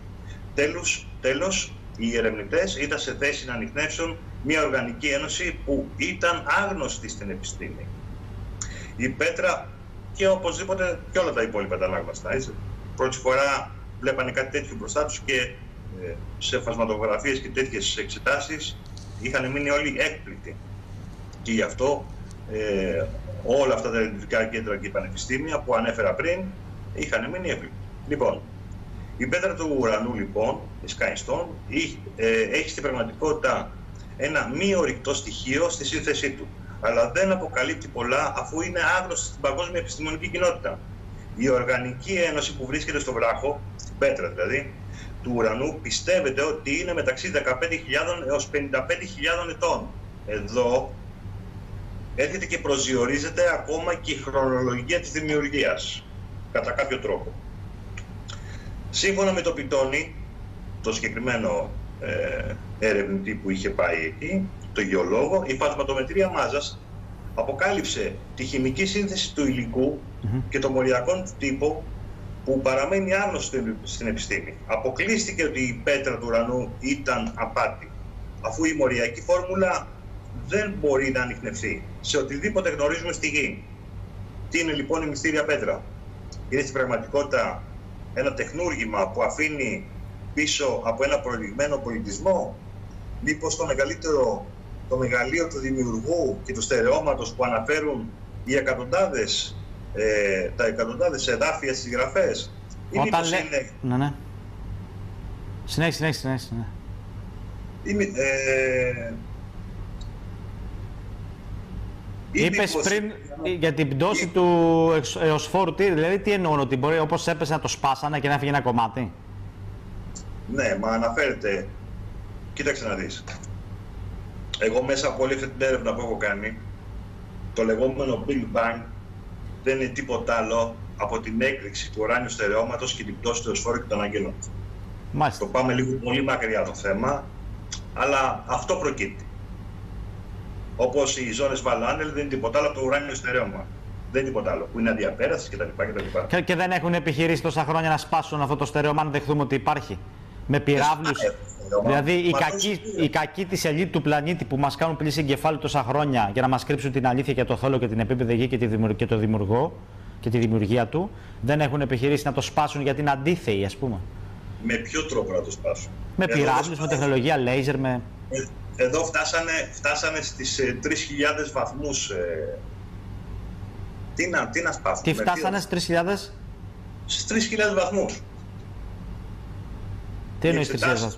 Speaker 2: Τέλος, οι ερευνητές ήταν σε θέση να ανιχνεύσουν μια οργανική ένωση που ήταν άγνωστη στην επιστήμη. Η πέτρα και οπωσδήποτε και όλα τα υπόλοιπα ήταν άγνωστα. Πρώτη φορά βλέπανε κάτι τέτοιο μπροστά τους και σε φασματογραφίες και τέτοιες εξετάσεις είχαν μείνει όλοι έκπληκτοι. Και γι' αυτό όλα αυτά τα ερευνητικά κέντρα και πανεπιστήμια που ανέφερα πριν είχαν μείνει έκπληκτοι. Λοιπόν, η πέτρα του ουρανού, λοιπόν, η Sky Stone, έχει στην πραγματικότητα ένα μη ορυκτό στοιχείο στη σύνθεσή του, αλλά δεν αποκαλύπτει πολλά αφού είναι άγνωστη στην παγκόσμια επιστημονική κοινότητα. Η οργανική ένωση που βρίσκεται στο βράχο, στην πέτρα δηλαδή, του ουρανού, πιστεύετε ότι είναι μεταξύ 15.000 έως 55.000 ετών. Εδώ έρχεται και προσδιορίζεται ακόμα και η χρονολογία της δημιουργίας, κατά κάποιο τρόπο. Σύμφωνα με το Πιτόνι, το συγκεκριμένο ερευνητή που είχε πάει εκεί, το γεωλόγο, η φασματομετρία μάζας αποκάλυψε τη χημική σύνθεση του υλικού και των μοριακών του τύπου που παραμένει άγνωστο στην επιστήμη. Αποκλείστηκε ότι η πέτρα του ουρανού ήταν απάτη, αφού η μοριακή φόρμουλα δεν μπορεί να ανιχνευθεί σε οτιδήποτε γνωρίζουμε στη γη. Τι είναι λοιπόν η μυστήρια πέτρα? Είναι στην πραγματικότητα ένα τεχνούργημα που αφήνει πίσω από ένα προηγμένο πολιτισμό? Μήπως το μεγαλείο του δημιουργού και του στερεώματος που αναφέρουν οι τα εκατοντάδες εδάφια στις γραφές? Ή μήπως είναι...
Speaker 1: Ναι. Συνέχισε. Είπες πριν για την πτώση του εωσφόρου, δηλαδή τι εννοούν, ότι μπορεί όπως έπεσε να το σπάσανε και να έφυγε ένα κομμάτι?
Speaker 2: Ναι, μα αναφέρεται, κοίταξε να δεις. Εγώ μέσα από όλη αυτή την έρευνα που έχω κάνει, το λεγόμενο Big Bang δεν είναι τίποτα άλλο από την έκρηξη του ουράνιου στερεώματος και την πτώση του εωσφόρου και των αγγέλων.
Speaker 1: Μάλιστα.
Speaker 2: Το πάμε λίγο πολύ μακριά το θέμα, αλλά αυτό προκύπτει. Όπως οι ζώνες Βαλάνελ δεν είναι τίποτα άλλο από το ουράνιο στερέωμα. Δεν είναι τίποτα άλλο, που είναι αδιαπέραστες κτλ.
Speaker 1: Και δεν έχουν επιχειρήσει τόσα χρόνια να σπάσουν αυτό το στερέωμα, αν δεχτούμε ότι υπάρχει? Με πυράβλους. Δηλαδή η κακή της ελίτ του πλανήτη που μας κάνουν πλήση εγκεφάλου τόσα χρόνια για να μας κρύψουν την αλήθεια για το θόλο και την επίπεδη γη και το δημιουργό και τη δημιουργία του, δεν έχουν επιχειρήσει να το σπάσουν γιατί είναι αντίθεοι, ας πούμε.
Speaker 2: Με ποιο τρόπο να το σπάσουν?
Speaker 1: Με πυράβλους, με τεχνολογία λέιζερ, με...
Speaker 2: Εδώ φτάσανε στις 3.000 βαθμούς. Τι να σπάσουν?
Speaker 1: Τι φτάσανε στις 3.000?
Speaker 2: Στις 3.000 βαθμούς.
Speaker 1: Τι εννοείς 3.000 βαθμούς?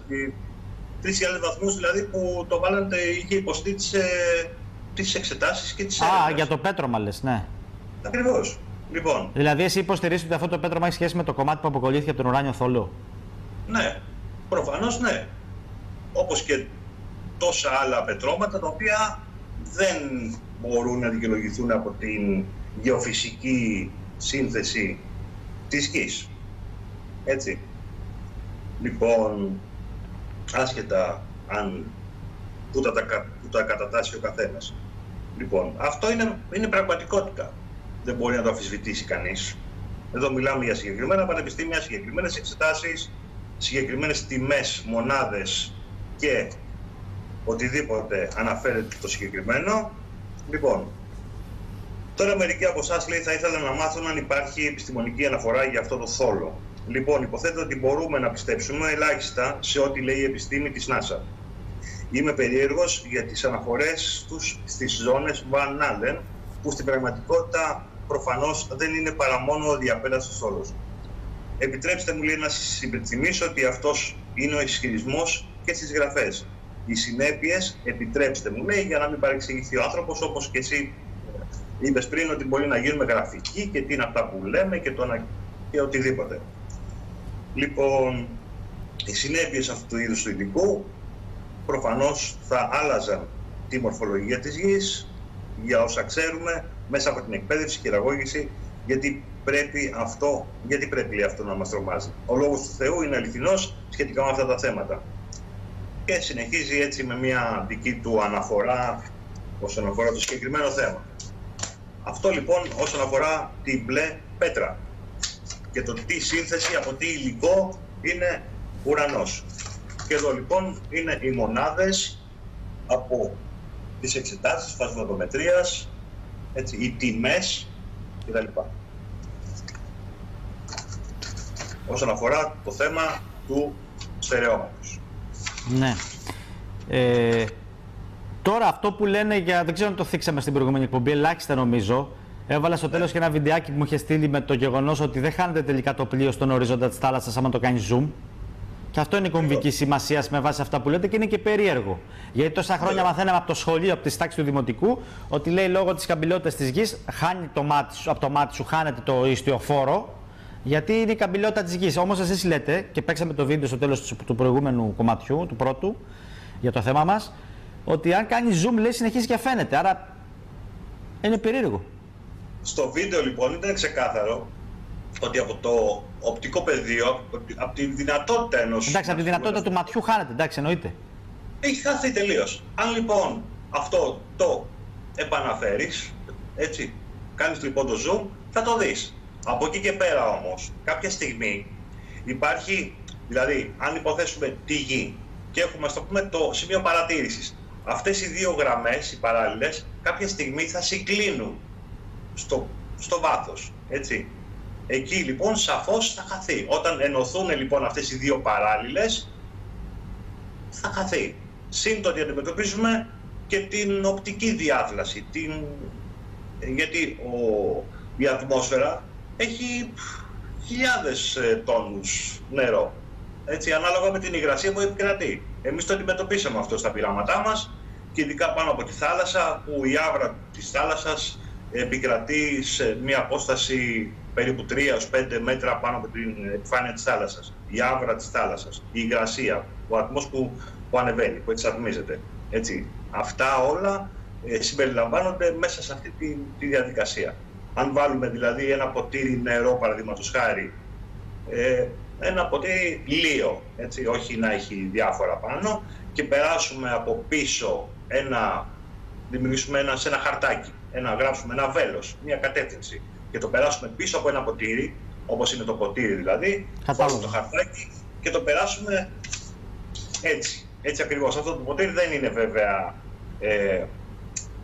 Speaker 2: 3.000 βαθμούς δηλαδή που το βάλανε, είχε υποστεί τις εξετάσεις και τις έρευνες.
Speaker 1: Για το πέτρωμα λες, ναι.
Speaker 2: Ακριβώς. Λοιπόν.
Speaker 1: Δηλαδή εσύ υποστηρίζεις ότι αυτό το πέτρωμα έχει σχέση με το κομμάτι που αποκολλήθηκε από τον ουράνιο θόλο?
Speaker 2: Ναι, προφανώς ναι. Όπως και τόσα άλλα πετρώματα τα οποία δεν μπορούν να δικαιολογηθούν από την γεωφυσική σύνθεση της γης. Έτσι. Λοιπόν, άσχετα αν που τα κατατάσσει ο καθένας. Λοιπόν, αυτό είναι πραγματικότητα. Δεν μπορεί να το αμφισβητήσει κανείς. Εδώ μιλάμε για συγκεκριμένα πανεπιστήμια, συγκεκριμένες εξετάσεις, συγκεκριμένες τιμές, μονάδες και οτιδήποτε αναφέρεται το συγκεκριμένο. Λοιπόν, τώρα μερικοί από εσάς λέει θα ήθελαν να μάθουν αν υπάρχει επιστημονική αναφορά για αυτό το θόλο. Λοιπόν, υποθέτω ότι μπορούμε να πιστέψουμε ελάχιστα σε ό,τι λέει η επιστήμη της NASA. Είμαι περίεργος για τις αναφορές τους στις ζώνες Van Allen, που στην πραγματικότητα προφανώς δεν είναι παρά μόνο ο διαπέραστος θόλος. Επιτρέψτε μου λέει να σας υπενθυμίσω ότι αυτός είναι ο ισχυρισμός και στις γραφές. Οι συνέπειες, επιτρέψτε μου λέει, για να μην παρεξηγηθεί ο άνθρωπος, όπως και εσύ είπες πριν, ότι μπορεί να γίνουμε γραφικοί και τι είναι αυτά που λέμε και οτιδήποτε. Λοιπόν, οι συνέπειες αυτού του είδους του υλικού προφανώς θα άλλαζαν τη μορφολογία της γης, για όσα ξέρουμε, μέσα από την εκπαίδευση και παιδαγώγηση, γιατί πρέπει αυτό να μας τρομάζει. Ο λόγος του Θεού είναι αληθινός σχετικά με αυτά τα θέματα. Και συνεχίζει έτσι με μια δική του αναφορά όσον αφορά το συγκεκριμένο θέμα. Αυτό λοιπόν όσον αφορά την μπλε πέτρα και το τι σύνθεση από τι υλικό είναι ουρανός. Και εδώ λοιπόν είναι οι μονάδες από τις εξετάσεις φασματομετρίας, έτσι, οι τιμές κτλ. Όσον αφορά το θέμα του στερεώματος.
Speaker 1: Ναι. Τώρα αυτό που λένε για, δεν ξέρω αν το θίξαμε στην προηγούμενη εκπομπή, ελάχιστα νομίζω, έβαλα στο τέλος και ένα βιντεάκι που μου είχε στείλει με το γεγονός ότι δεν χάνεται τελικά το πλοίο στον ορίζοντα της θάλασσας άμα το κάνει zoom. Και αυτό είναι κομβική σημασία με βάση αυτά που λέτε και είναι και περίεργο. Γιατί τόσα χρόνια μαθαίναμε από το σχολείο, από τη τάξη του δημοτικού, ότι λέει λόγω της καμπυλότητας της γης, από το μάτι σου χάνεται το ιστιοφόρο, γιατί είναι η καμπυλότητα της γης. Όμως εσείς λέτε, και παίξαμε το βίντεο στο τέλος του προηγούμενου κομματιού, του πρώτου, για το θέμα μας, ότι αν κάνει zoom λέει συνεχίζει και φαίνεται. Άρα είναι περίεργο.
Speaker 2: Στο βίντεο λοιπόν ήταν ξεκάθαρο ότι από το οπτικό πεδίο, από τη δυνατότητα ενός...
Speaker 1: Εντάξει, από τη δυνατότητα του ματιού χάνεται, εντάξει, εννοείται.
Speaker 2: Έχει χαθεί τελείως. Αν λοιπόν αυτό το επαναφέρεις, έτσι, κάνεις λοιπόν το zoom, θα το δεις. Από εκεί και πέρα όμως, κάποια στιγμή υπάρχει, δηλαδή, αν υποθέσουμε τη γη και έχουμε, ας το πούμε, το σημείο παρατήρησης, αυτές οι δύο γραμμές, οι παράλληλες, κάποια στιγμή θα συγκλίνουν στο βάθος, έτσι. Εκεί λοιπόν σαφώς θα χαθεί. Όταν ενωθούν λοιπόν αυτές οι δύο παράλληλες, θα χαθεί. Συν το ότι αντιμετωπίζουμε και την οπτική διάθλαση. Γιατί η ατμόσφαιρα έχει χιλιάδες τόνους νερό. Έτσι, ανάλογα με την υγρασία που επικρατεί. Εμείς το αντιμετωπίσαμε αυτό στα πειράματά μας και ειδικά πάνω από τη θάλασσα, που η άβρα της θάλασσας επικρατεί σε μια απόσταση περίπου 3-5 μέτρα πάνω από την επιφάνεια της θάλασσας. Η άβρα της θάλασσας, η υγρασία, ο ατμός που ανεβαίνει, που εξατμίζεται. Έτσι, αυτά όλα συμπεριλαμβάνονται μέσα σε αυτή τη διαδικασία. Αν βάλουμε δηλαδή ένα ποτήρι νερό, παραδείγματος χάρη, ένα ποτήρι λίο, έτσι, όχι να έχει διάφορα πάνω, και περάσουμε από πίσω δημιουργήσουμε σε ένα χαρτάκι, γράψουμε ένα βέλος, μια κατεύθυνση, και το περάσουμε πίσω από ένα ποτήρι, όπως είναι το ποτήρι δηλαδή, βάλουμε το χαρτάκι και το περάσουμε Έτσι ακριβώς. Αυτό το ποτήρι δεν είναι βέβαια,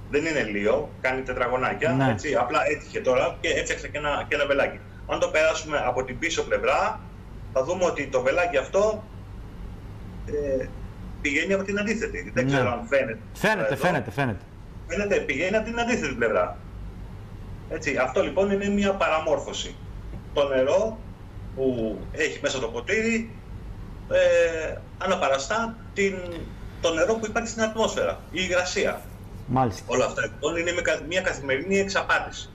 Speaker 2: δεν είναι λίο, κάνει τετραγωνάκια,
Speaker 1: ναι.
Speaker 2: έτσι, απλά έτυχε τώρα και έφτιαξε και ένα βελάκι. Αν το περάσουμε από την πίσω πλευρά, θα δούμε ότι το βελάκι αυτό πηγαίνει από την αντίθετη. Δεν ξέρω αν φαίνεται. Φαίνεται, πηγαίνει από την αντίθετη πλευρά. Έτσι, αυτό λοιπόν είναι μια παραμόρφωση. Το νερό που έχει μέσα το ποτήρι αναπαραστά το νερό που υπάρχει στην ατμόσφαιρα, η υγρασία.
Speaker 1: Μάλιστα.
Speaker 2: Όλα αυτά λοιπόν είναι μια καθημερινή εξαπάτηση.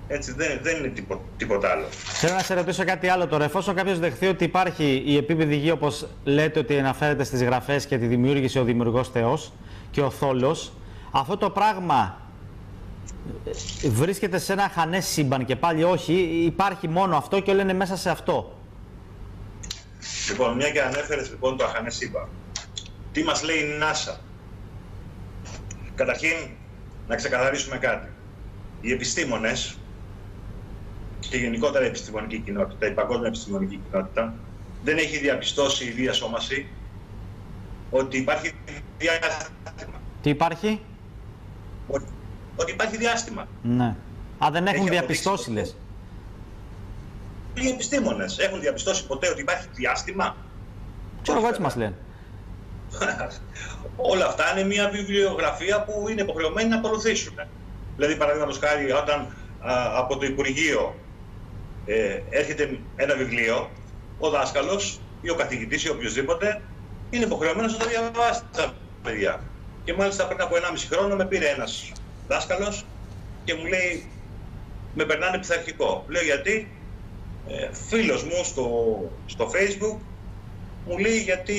Speaker 2: Έτσι, δεν είναι τίποτα άλλο.
Speaker 1: Θέλω να σε ρωτήσω κάτι άλλο τώρα. Εφόσον κάποιος δεχθεί ότι υπάρχει η επίπεδη γη, όπως λέτε ότι αναφέρεται στις γραφές και τη δημιούργησε ο Δημιουργός Θεός και ο Θόλος, αυτό το πράγμα βρίσκεται σε ένα αχανές σύμπαν και πάλι όχι, υπάρχει μόνο αυτό και όλα είναι μέσα σε αυτό?
Speaker 2: Λοιπόν, μια και ανέφερες λοιπόν το αχανές σύμπαν. Τι μας λέει η NASA? Καταρχήν, να ξεκαθαρίσουμε κάτι. Οι επιστήμονες και γενικότερα η επιστημονική κοινότητα, η παγκόσμια επιστημονική κοινότητα, δεν έχει διαπιστώσει η διασώμαση ότι υπάρχει διάστημα.
Speaker 1: Τι υπάρχει?
Speaker 2: Ότι υπάρχει διάστημα.
Speaker 1: Ναι. Δεν έχουν διαπιστώσει, λες.
Speaker 2: Οι επιστήμονες έχουν διαπιστώσει ποτέ ότι υπάρχει διάστημα?
Speaker 1: Ξέρω εγώ, έτσι μας λένε.
Speaker 2: Όλα αυτά είναι μια βιβλιογραφία που είναι υποχρεωμένοι να ακολουθήσουν. Δηλαδή, παραδείγματος χάρη, όταν από το Υπουργείο έρχεται ένα βιβλίο, ο δάσκαλος ή ο καθηγητής ή οποιοδήποτε είναι υποχρεωμένος να το διαβάσει τα παιδιά. Και μάλιστα πριν από 1,5 χρόνο με πήρε ένας δάσκαλος και μου λέει, με περνάνε πειθαρχικό. Λέω γιατί? Φίλος μου στο Facebook μου λέει γιατί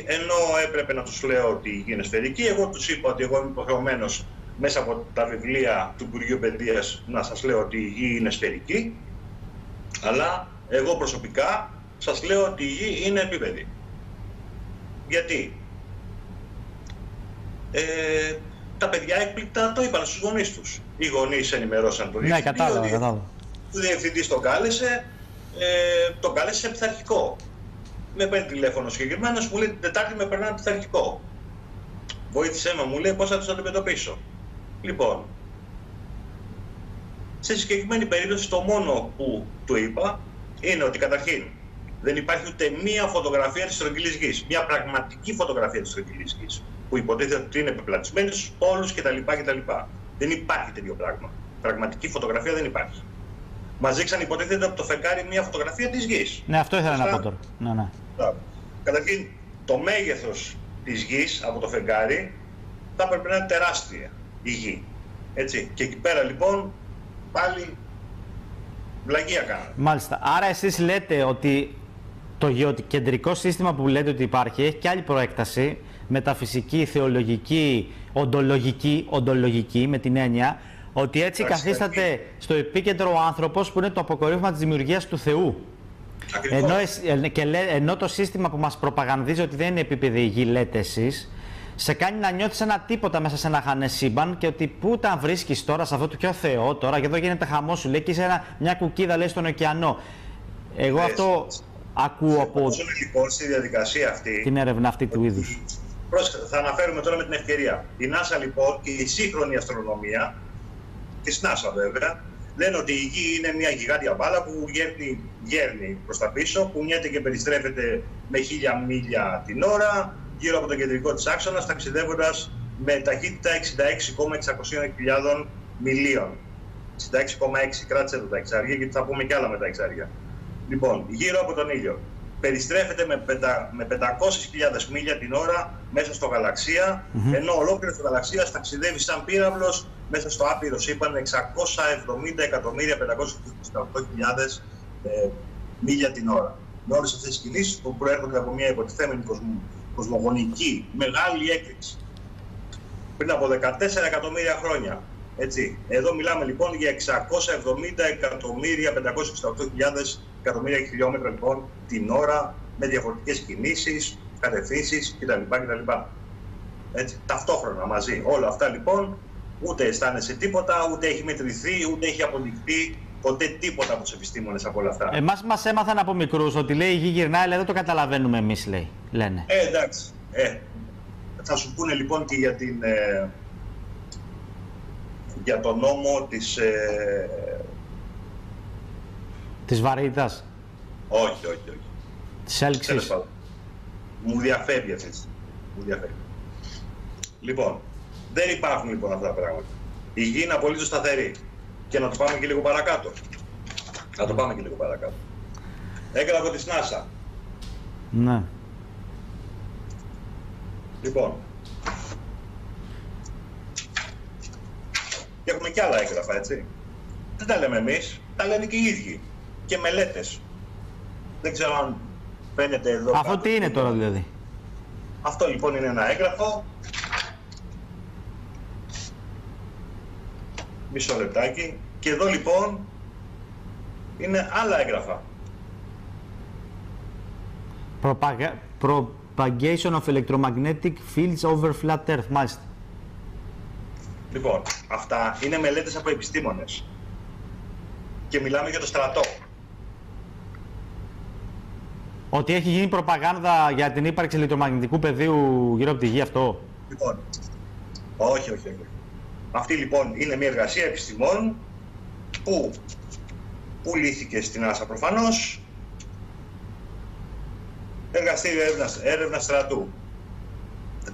Speaker 2: ενώ έπρεπε να τους λέω ότι η γη είναι σφαιρική, εγώ τους είπα ότι εγώ είμαι υποχρεωμένος μέσα από τα βιβλία του Υπουργείου Παιδείας να σας λέω ότι η γη είναι σφαιρική, αλλά εγώ προσωπικά σας λέω ότι η γη είναι επίπεδη. Γιατί? Τα παιδιά έκπληκτα το είπαν στους γονείς τους. Οι γονείς ενημερώσαν τον διευθυντή.
Speaker 1: Ναι, κατάλαβα.
Speaker 2: Ο διευθυντής τον κάλεσε σε πειθαρχικό. Με παίρνει τηλέφωνο συγκεκριμένος, μου λέει την Τετάρτη με περνάνε πειθαρχικό. Βοήθησέ με, μου λέει, πώς θα τους αντιμετωπίσω. Λοιπόν, σε συγκεκριμένη περίπτωση το μόνο που του είπα είναι ότι καταρχήν δεν υπάρχει ούτε μία φωτογραφία της στρογγυλής γης. Μία πραγματική φωτογραφία της στρογγυλής γης. Που υποτίθεται ότι είναι πεπλατισμένη στους πόλους κτλ. Δεν υπάρχει τέτοιο πράγμα. Πραγματική φωτογραφία δεν υπάρχει. Μας δείξαν υποτίθεται από το φεγγάρι μία φωτογραφία της γης.
Speaker 1: Ναι, αυτό ήθελα να πω τώρα. Ναι.
Speaker 2: Καταρχήν, το μέγεθος της γης από το φεγγάρι θα έπρεπε να είναι τεράστια η γη. Έτσι. Και εκεί πέρα λοιπόν πάλι βλαγία κάνανε.
Speaker 1: Μάλιστα. Άρα εσείς λέτε ότι το γεωκεντρικό σύστημα που λέτε ότι υπάρχει έχει και άλλη προέκταση, μεταφυσική, θεολογική, οντολογική με την έννοια ότι έτσι καθίσταται στο επίκεντρο ο άνθρωπος που είναι το αποκορύφωμα της δημιουργίας του Θεού. Ενώ το σύστημα που μας προπαγανδίζει ότι δεν είναι επίπεδη η γη, λέτε εσείς, σε κάνει να νιώθεις ένα τίποτα μέσα σε ένα χανές σύμπαν και ότι πού τα βρίσκεις τώρα σε αυτό το πιο Θεό τώρα και εδώ γίνεται χαμός, σου λέει, και είσαι μια κουκίδα, λέει, στον ωκεανό. Εγώ αυτό ακούω από
Speaker 2: λοιπόν στη διαδικασία αυτή
Speaker 1: την έρευνα αυτή του είδους.
Speaker 2: Θα αναφέρουμε τώρα με την ευκαιρία. Η NASA λοιπόν και η σύγχρονη αστρονομία, της NASA βέβαια, λένε ότι η γη είναι μια γιγάντια μπάλα που γέρνει προς τα πίσω, που κουνιέται και περιστρέφεται με 1000 μίλια την ώρα γύρω από τον κεντρικό της άξονα, ταξιδεύοντας με ταχύτητα 66,600.000 μιλίων. 66,6, κράτησε το τα εξάρια, γιατί θα πούμε κι άλλα με τα εξάρια. Λοιπόν, γύρω από τον ήλιο. Περιστρέφεται με 500.000 μίλια την ώρα μέσα στο γαλαξία, ενώ ολόκληρη η γαλαξία ταξιδεύει σαν πύραυλος μέσα στο άπειρο σύμπαν 670.528.000 μίλια την ώρα. Με όλες αυτές τις κινήσεις που προέρχονται από μια υποτιθέμενη κοσμογονική μεγάλη έκρηξη. Πριν από 14 εκατομμύρια χρόνια. Έτσι. Εδώ μιλάμε λοιπόν για 670.568.000 εκατομμύρια χιλιόμετρα λοιπόν την ώρα, με διαφορετικές κινήσεις, κατευθύνσεις κτλ. Έτσι, ταυτόχρονα μαζί. Όλα αυτά λοιπόν ούτε αισθάνεσαι τίποτα, ούτε έχει μετρηθεί, ούτε έχει αποδειχθεί ποτέ τίποτα από τους επιστήμονες από όλα αυτά.
Speaker 1: Εμάς μας έμαθαν από μικρούς ότι λέει η γη γυρνάει, αλλά δεν το καταλαβαίνουμε εμείς, λέει. Λένε.
Speaker 2: Εντάξει. Θα σου πούνε λοιπόν και για τον νόμο
Speaker 1: της βαρύτητας.
Speaker 2: Όχι.
Speaker 1: Της έλξης.
Speaker 2: Μου διαφεύγει αυτή. Λοιπόν, δεν υπάρχουν λοιπόν αυτά τα πράγματα. Η γη είναι απολύτως σταθερή. Και να το πάμε και λίγο παρακάτω. Έγγραφο της NASA.
Speaker 1: Ναι.
Speaker 2: Λοιπόν. Και έχουμε και άλλα έγγραφα, έτσι. Δεν τα λέμε εμείς, τα λένε και οι ίδιοι. Και μελέτες. Δεν ξέρω αν φαίνεται εδώ.
Speaker 1: Αυτό τι είναι τώρα δηλαδή?
Speaker 2: Αυτό λοιπόν είναι ένα έγγραφο. Μισό λεπτάκι. Και εδώ λοιπόν είναι άλλα έγγραφα.
Speaker 1: Propagation of electromagnetic fields over flat earth, μάλιστα.
Speaker 2: Λοιπόν, αυτά είναι μελέτες από επιστήμονες. Και μιλάμε για το στρατό.
Speaker 1: Ότι έχει γίνει προπαγάνδα για την ύπαρξη ηλεκτρομαγνητικού πεδίου γύρω από τη γη αυτό?
Speaker 2: Λοιπόν, όχι. Αυτή λοιπόν είναι μια εργασία επιστημών που πουλήθηκε στην NASA προφανώς. Εργαστήριο έρευνα στρατού.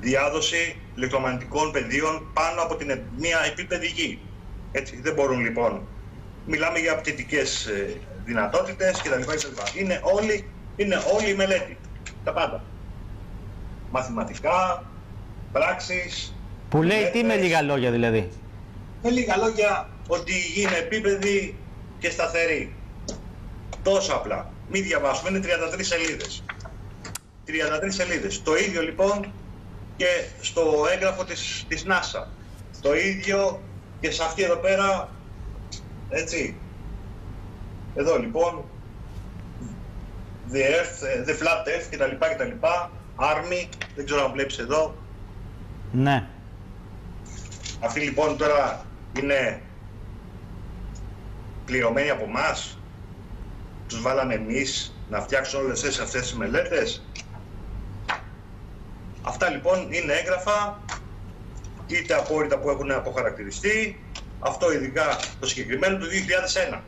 Speaker 2: Διάδοση ηλεκτρομαγνητικών πεδίων πάνω από μια επίπεδη γη. Έτσι, δεν μπορούν λοιπόν. Μιλάμε για πτυτικές δυνατότητες κτλ. Είναι όλη η μελέτη. Τα πάντα. Μαθηματικά, πράξεις.
Speaker 1: Που λέει τι με λίγα λόγια δηλαδή?
Speaker 2: Με λίγα λόγια ότι η γη είναι επίπεδη και σταθερή. Τόσο απλά. Μην διαβάσουμε, είναι 33 σελίδες. 33 σελίδες. Το ίδιο λοιπόν και στο έγγραφο της NASA. Το ίδιο και σε αυτή εδώ πέρα, έτσι. Εδώ λοιπόν, the earth, the flat earth κτλ. Army, δεν ξέρω αν βλέπεις εδώ.
Speaker 1: Ναι.
Speaker 2: Αυτοί λοιπόν τώρα είναι πληρωμένοι από εμάς. Τους βάλαμε εμείς να φτιάξουν όλες αυτές τις μελέτες. Αυτά λοιπόν είναι έγγραφα, είτε απόρριτα που έχουν αποχαρακτηριστεί. Αυτό ειδικά το συγκεκριμένο του 2001.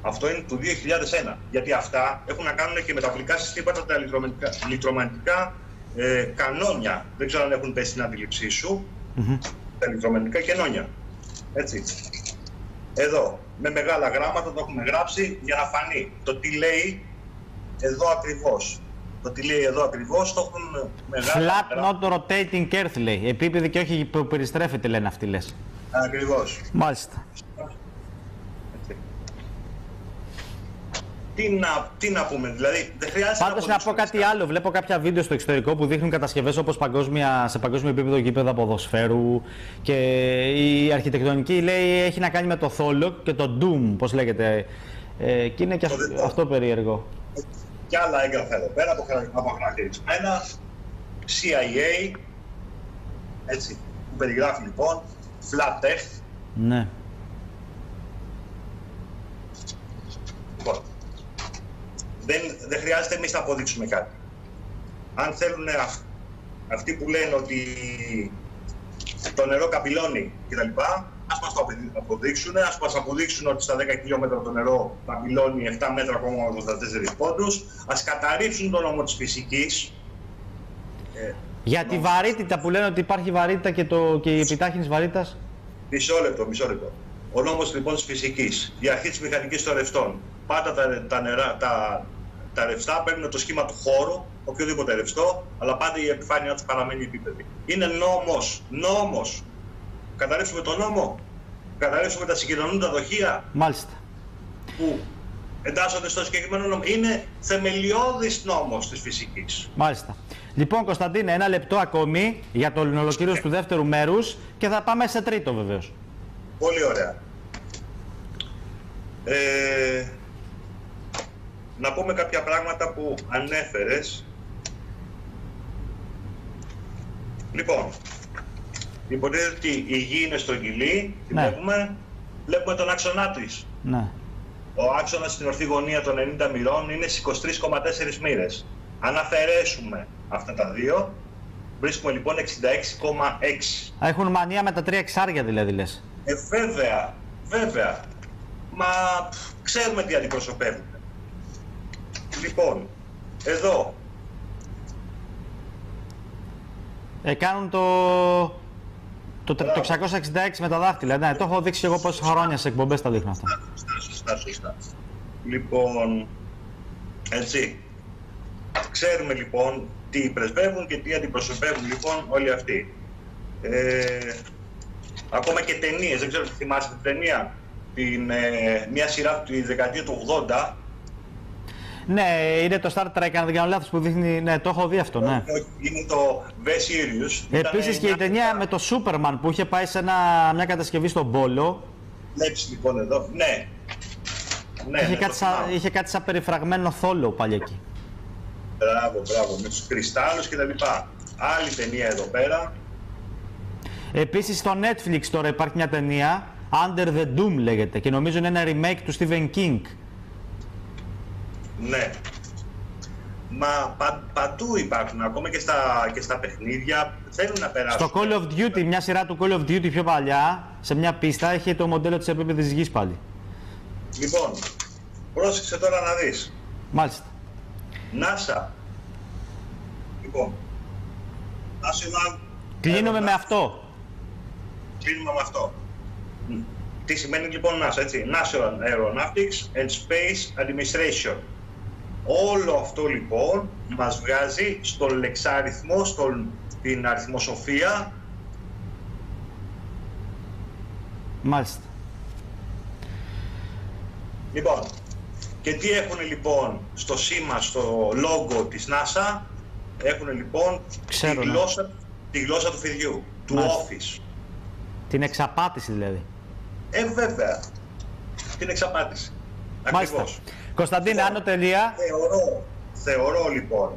Speaker 2: Αυτό είναι του 2001. Γιατί αυτά έχουν να κάνουν και με τα οπλικά συστήματα, τα ηλεκτρομαγνητικά κανόνια. Δεν ξέρω αν έχουν πέσει στην αντίληψή σου. Τα ηλεκτρομαγνητικά κανόνια. Έτσι. Εδώ, με μεγάλα γράμματα το έχουμε γράψει για να φανεί το τι λέει εδώ ακριβώς. Το τι λέει εδώ ακριβώς το έχουν μεγάλα
Speaker 1: Flat not rotating earth λέει. Επίπεδη και όχι που περιστρέφεται λένε αυτοί λες.
Speaker 2: Ακριβώς.
Speaker 1: Μάλιστα.
Speaker 2: Τι να πούμε, δηλαδή δεν χρειάζεται.
Speaker 1: Πάντως να πω κάτι άλλο. Βλέπω κάποια βίντεο στο εξωτερικό που δείχνουν κατασκευές όπως σε παγκόσμιο επίπεδο γήπεδα ποδοσφαίρου. Και η αρχιτεκτονική λέει έχει να κάνει με το θόλο και το Doom, πώς λέγεται. Και είναι και αυτό περίεργο.
Speaker 2: Και άλλα έγγραφα εδώ πέρα αποχαρακτηρισμένα. CIA. Έτσι. Που περιγράφει λοιπόν Flat Earth.
Speaker 1: Ναι.
Speaker 2: Λοιπόν. Δεν χρειάζεται εμείς να αποδείξουμε κάτι. Αν θέλουν αυτοί που λένε ότι το νερό καπηλώνει κτλ., ας μας το αποδείξουν, ας μας αποδείξουν ότι στα 10 χιλιόμετρα το νερό καπηλώνει 7 μέτρα ακόμα 84 πόντους, ας καταρρίψουν τον νόμο της φυσικής.
Speaker 1: Για τη βαρύτητα που λένε ότι υπάρχει βαρύτητα και η επιτάχυνση βαρύτητας.
Speaker 2: Μισό λεπτό. Ο νόμος λοιπόν της φυσικής, η αρχή της μηχανικής των ρευστών. Πάντα τα ρευστά παίρνουν το σχήμα του χώρου, οποιοδήποτε ρευστό, αλλά πάντα η επιφάνειά τους παραμένει επίπεδη. Είναι νόμος. Καταρρεύσουμε τον νόμο, καταρρεύσουμε τα συγκοινωνούντα δοχεία.
Speaker 1: Μάλιστα.
Speaker 2: Που εντάσσονται στο συγκεκριμένο νόμο. Είναι θεμελιώδης νόμος της φυσικής.
Speaker 1: Μάλιστα. Λοιπόν, Κωνσταντίνε, ένα λεπτό ακόμη για το ολοκλήρωση του δεύτερου μέρους και θα πάμε σε τρίτο βεβαίως.
Speaker 2: Πολύ ωραία. Να πούμε κάποια πράγματα που ανέφερες. Λοιπόν, υποτίθεται ότι η γη είναι στρογγυλή,
Speaker 1: ναι.
Speaker 2: Βλέπουμε τον άξονά της.
Speaker 1: Ναι.
Speaker 2: Ο άξονας στην ορθή γωνία των 90 μοιρών είναι στις 23,4 μοίρες. Αν αφαιρέσουμε αυτά τα δύο. Βρίσκουμε λοιπόν 66,6.
Speaker 1: Έχουν μανία με τα 3 εξάρια δηλαδή, λες.
Speaker 2: Βέβαια, βέβαια. Μα ξέρουμε τι αντιπροσωπεύουν. Λοιπόν, εδώ.
Speaker 1: Κάνουν το 666 με τα δάχτυλα. Ναι, το έχω δείξει εγώ πόσα χρόνια σε εκπομπές τα δείχνω αυτά.
Speaker 2: Σωστά. Λοιπόν, έτσι. Ξέρουμε λοιπόν τι πρεσβεύουν και τι αντιπροσωπεύουν λοιπόν όλοι αυτοί. Ακόμα και ταινίες, δεν ξέρω τι θυμάσαι την ταινία, μια σειρά τη δεκαετία του 80.
Speaker 1: Ναι, είναι το Star Trek, αν δεν κάνω λάθος, που δείχνει, ναι, το έχω δει αυτό, ναι.
Speaker 2: Είναι το The Sirius.
Speaker 1: Επίσης και η ταινία με το Superman που είχε πάει σε μια κατασκευή στον Πόλο.
Speaker 2: Βλέπεις λοιπόν εδώ, ναι.
Speaker 1: Είχε κάτι σαν περιφραγμένο θόλο πάλι εκεί.
Speaker 2: Μπράβο, με τους κρυστάλλους και τα λοιπά. Άλλη ταινία εδώ πέρα.
Speaker 1: Επίσης στο Netflix τώρα υπάρχει μια ταινία, Under the Doom λέγεται, και νομίζω είναι ένα remake του Stephen King.
Speaker 2: Ναι. Μα παντού υπάρχουν, ακόμα και στα παιχνίδια θέλουν να περάσουν.
Speaker 1: Στο Call of Duty, μια σειρά του Call of Duty πιο παλιά, σε μια πίστα, έχει το μοντέλο της επίπεδης γης πάλι.
Speaker 2: Λοιπόν, πρόσεξε τώρα να δεις.
Speaker 1: Μάλιστα.
Speaker 2: NASA. Λοιπόν, National...
Speaker 1: Κλείνουμε με αυτό.
Speaker 2: Κλείνουμε με αυτό. Τι σημαίνει λοιπόν NASA, έτσι. National Aeronautics and Space Administration. Όλο αυτό λοιπόν μας βγάζει στον λεξάριθμο, στην αριθμοσοφία.
Speaker 1: Μάλιστα.
Speaker 2: Λοιπόν, και τι έχουν λοιπόν στο σήμα, στο logo της NASA, έχουν λοιπόν τη γλώσσα του φιδιού, του Office.
Speaker 1: Την εξαπάτηση δηλαδή.
Speaker 2: Βέβαια, την εξαπάτηση. Ακριβώς.
Speaker 1: Κωνσταντίνε, άνω τελεία.
Speaker 2: Θεωρώ λοιπόν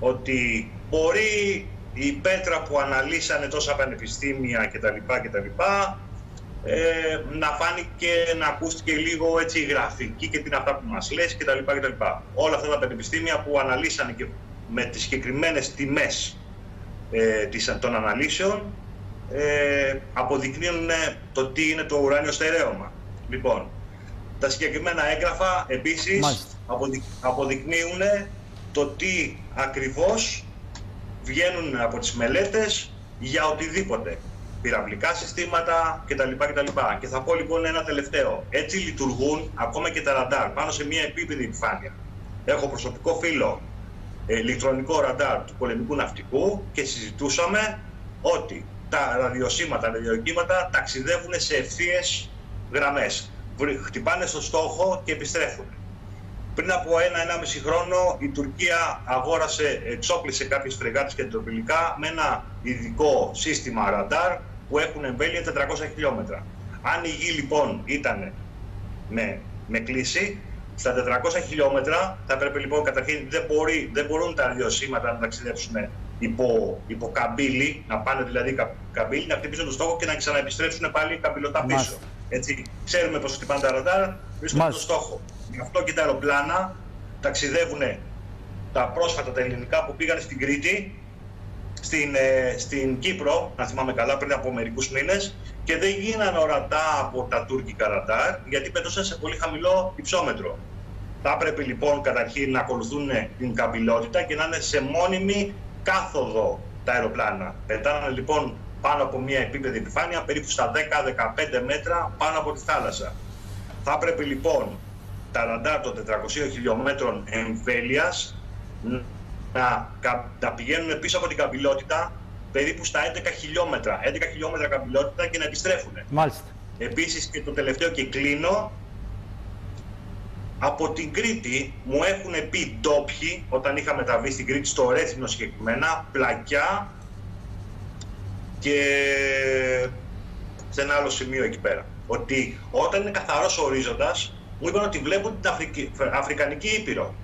Speaker 2: ότι μπορεί η πέτρα που αναλύσανε τόσα πανεπιστήμια κτλ. Να φάνηκε, να ακούστηκε λίγο έτσι η γραφική και τι είναι αυτά που μας λες κτλ. Όλα αυτά τα πανεπιστήμια που αναλύσανε και με τις συγκεκριμένες τιμές των αναλύσεων αποδεικνύουν το τι είναι το ουράνιο στερέωμα. Λοιπόν, τα συγκεκριμένα έγγραφα επίσης αποδεικνύουν το τι ακριβώς βγαίνουν από τις μελέτες για οτιδήποτε. Πυραυλικά συστήματα κτλ. Και θα πω λοιπόν ένα τελευταίο. Έτσι λειτουργούν ακόμα και τα ραντάρ πάνω σε μια επίπεδη επιφάνεια. Έχω προσωπικό φύλλο ηλεκτρονικό ραντάρ του πολεμικού ναυτικού και συζητούσαμε ότι τα ραδιοσύματα, ραδιοκύματα ταξιδεύουν σε ευθείες γραμμές. Χτυπάνε στο στόχο και επιστρέφουν. Πριν από 1-1,5 χρόνο η Τουρκία εξόπλισε κάποιες φρεγάτες και αντιτροπηλικά με ένα ειδικό σύστημα ραντάρ που έχουν εμβέλεια 400 χιλιόμετρα. Αν η γη λοιπόν ήταν με κλίση, στα 400 χιλιόμετρα θα πρέπει λοιπόν καταρχήν δεν μπορούν τα ραδιοσύματα να ταξιδέψουν υπό καμπύλη, να πάνε δηλαδή καμπύλη, να χτυπήσουν το στόχο και να ξαναεπιστρέψουν πάλι καμπυλωτά πίσω. Έτσι, ξέρουμε πως χτυπάνε τα ραντάρ, βρίσκονται το στόχο. Γι' αυτό και τα αεροπλάνα ταξιδεύουν τα πρόσφατα τα ελληνικά που πήγαν στην Κρήτη, στην Κύπρο, να θυμάμαι καλά, πριν από μερικούς μήνες και δεν γίνανε ορατά από τα τουρκικά ραντάρ γιατί πετούσαν σε πολύ χαμηλό υψόμετρο. Θα πρέπει λοιπόν καταρχήν να ακολουθούν την καμπυλότητα και να είναι σε μόνιμη κάθοδο τα αεροπλάνα. Πετάνε λοιπόν πάνω από μια επίπεδη επιφάνεια, περίπου στα 10-15 μέτρα πάνω από τη θάλασσα. Θα πρέπει λοιπόν τα ραντάρ των 400 χιλιόμετρων εμβέλειας να πηγαίνουν πίσω από την καμπυλότητα περίπου στα 11 χιλιόμετρα. 11 χιλιόμετρα καμπυλότητα και να επιστρέφουν.
Speaker 1: Μάλιστα.
Speaker 2: Επίσης και το τελευταίο και κλείνω, από την Κρήτη μου έχουν πει ντόπιοι, όταν είχα μεταβεί στην Κρήτη, στο Ρέθυμνο συγκεκριμένα, Πλακιά και σε ένα άλλο σημείο εκεί πέρα, ότι όταν είναι καθαρός ο ορίζοντας, μου είπαν ότι βλέπουν την Αφρικανική Ήπειρο.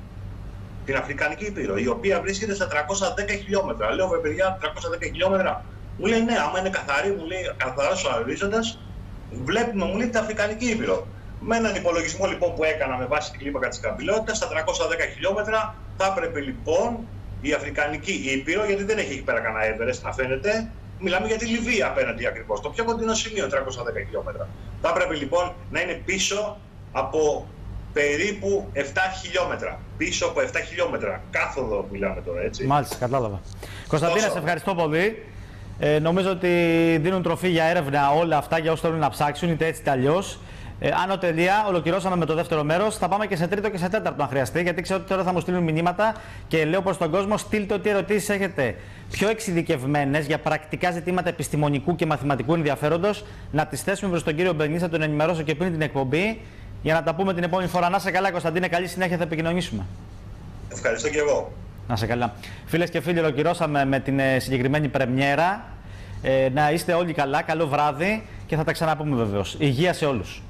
Speaker 2: Την Αφρικανική Ήπειρο, η οποία βρίσκεται στα 310 χιλιόμετρα. Λέω, παιδιά, 310 χιλιόμετρα. Μου λέει, ναι, άμα είναι καθαρή, μου λέει, καθαρός ο ορίζοντας, βλέπουμε, μου λέει, την Αφρικανική Ήπειρο. Με έναν υπολογισμό λοιπόν που έκανα με βάση την κλίμακα της καμπυλότητας, στα 310 χιλιόμετρα θα έπρεπε λοιπόν η Αφρικανική Ήπειρο, γιατί δεν έχει εκεί πέρα κανένα Everest να φαίνεται. Μιλάμε για τη Λιβύη απέναντι ακριβώς, το πιο κοντινό σημείο, 310 χιλιόμετρα. Θα έπρεπε λοιπόν να είναι πίσω από περίπου 7 χιλιόμετρα. Πίσω από 7 χιλιόμετρα. Κάθοδο μιλάμε τώρα, έτσι.
Speaker 1: Μάλιστα, κατάλαβα. Κωνσταντίνε, σε ευχαριστώ πολύ. Νομίζω ότι δίνουν τροφή για έρευνα όλα αυτά για όσους θέλουν να ψάξουν, είτε έτσι είτε αλλιώς. Άνω τελεία, ολοκληρώσαμε με το δεύτερο μέρος. Θα πάμε και σε τρίτο και σε τέταρτο, αν χρειαστεί, γιατί ξέρω ότι τώρα θα μου στείλουν μηνύματα και λέω προς τον κόσμο: στείλτε ό,τι ερωτήσεις έχετε πιο εξειδικευμένες για πρακτικά ζητήματα επιστημονικού και μαθηματικού ενδιαφέροντος, να τις θέσουμε προς τον κύριο Μπενής, θα τον ενημερώσω και πριν την εκπομπή, για να τα πούμε την επόμενη φορά. Να είσαι καλά, Κωνσταντίνε, καλή συνέχεια, θα επικοινωνήσουμε.
Speaker 2: Ευχαριστώ και εγώ.
Speaker 1: Να είσαι καλά. Φίλες και φίλοι, ολοκληρώσαμε με την συγκεκριμένη πρεμιέρα. Να είστε όλοι καλά, καλό βράδυ και θα τα ξαναπούμε βεβαίως. Υγεία σε όλους.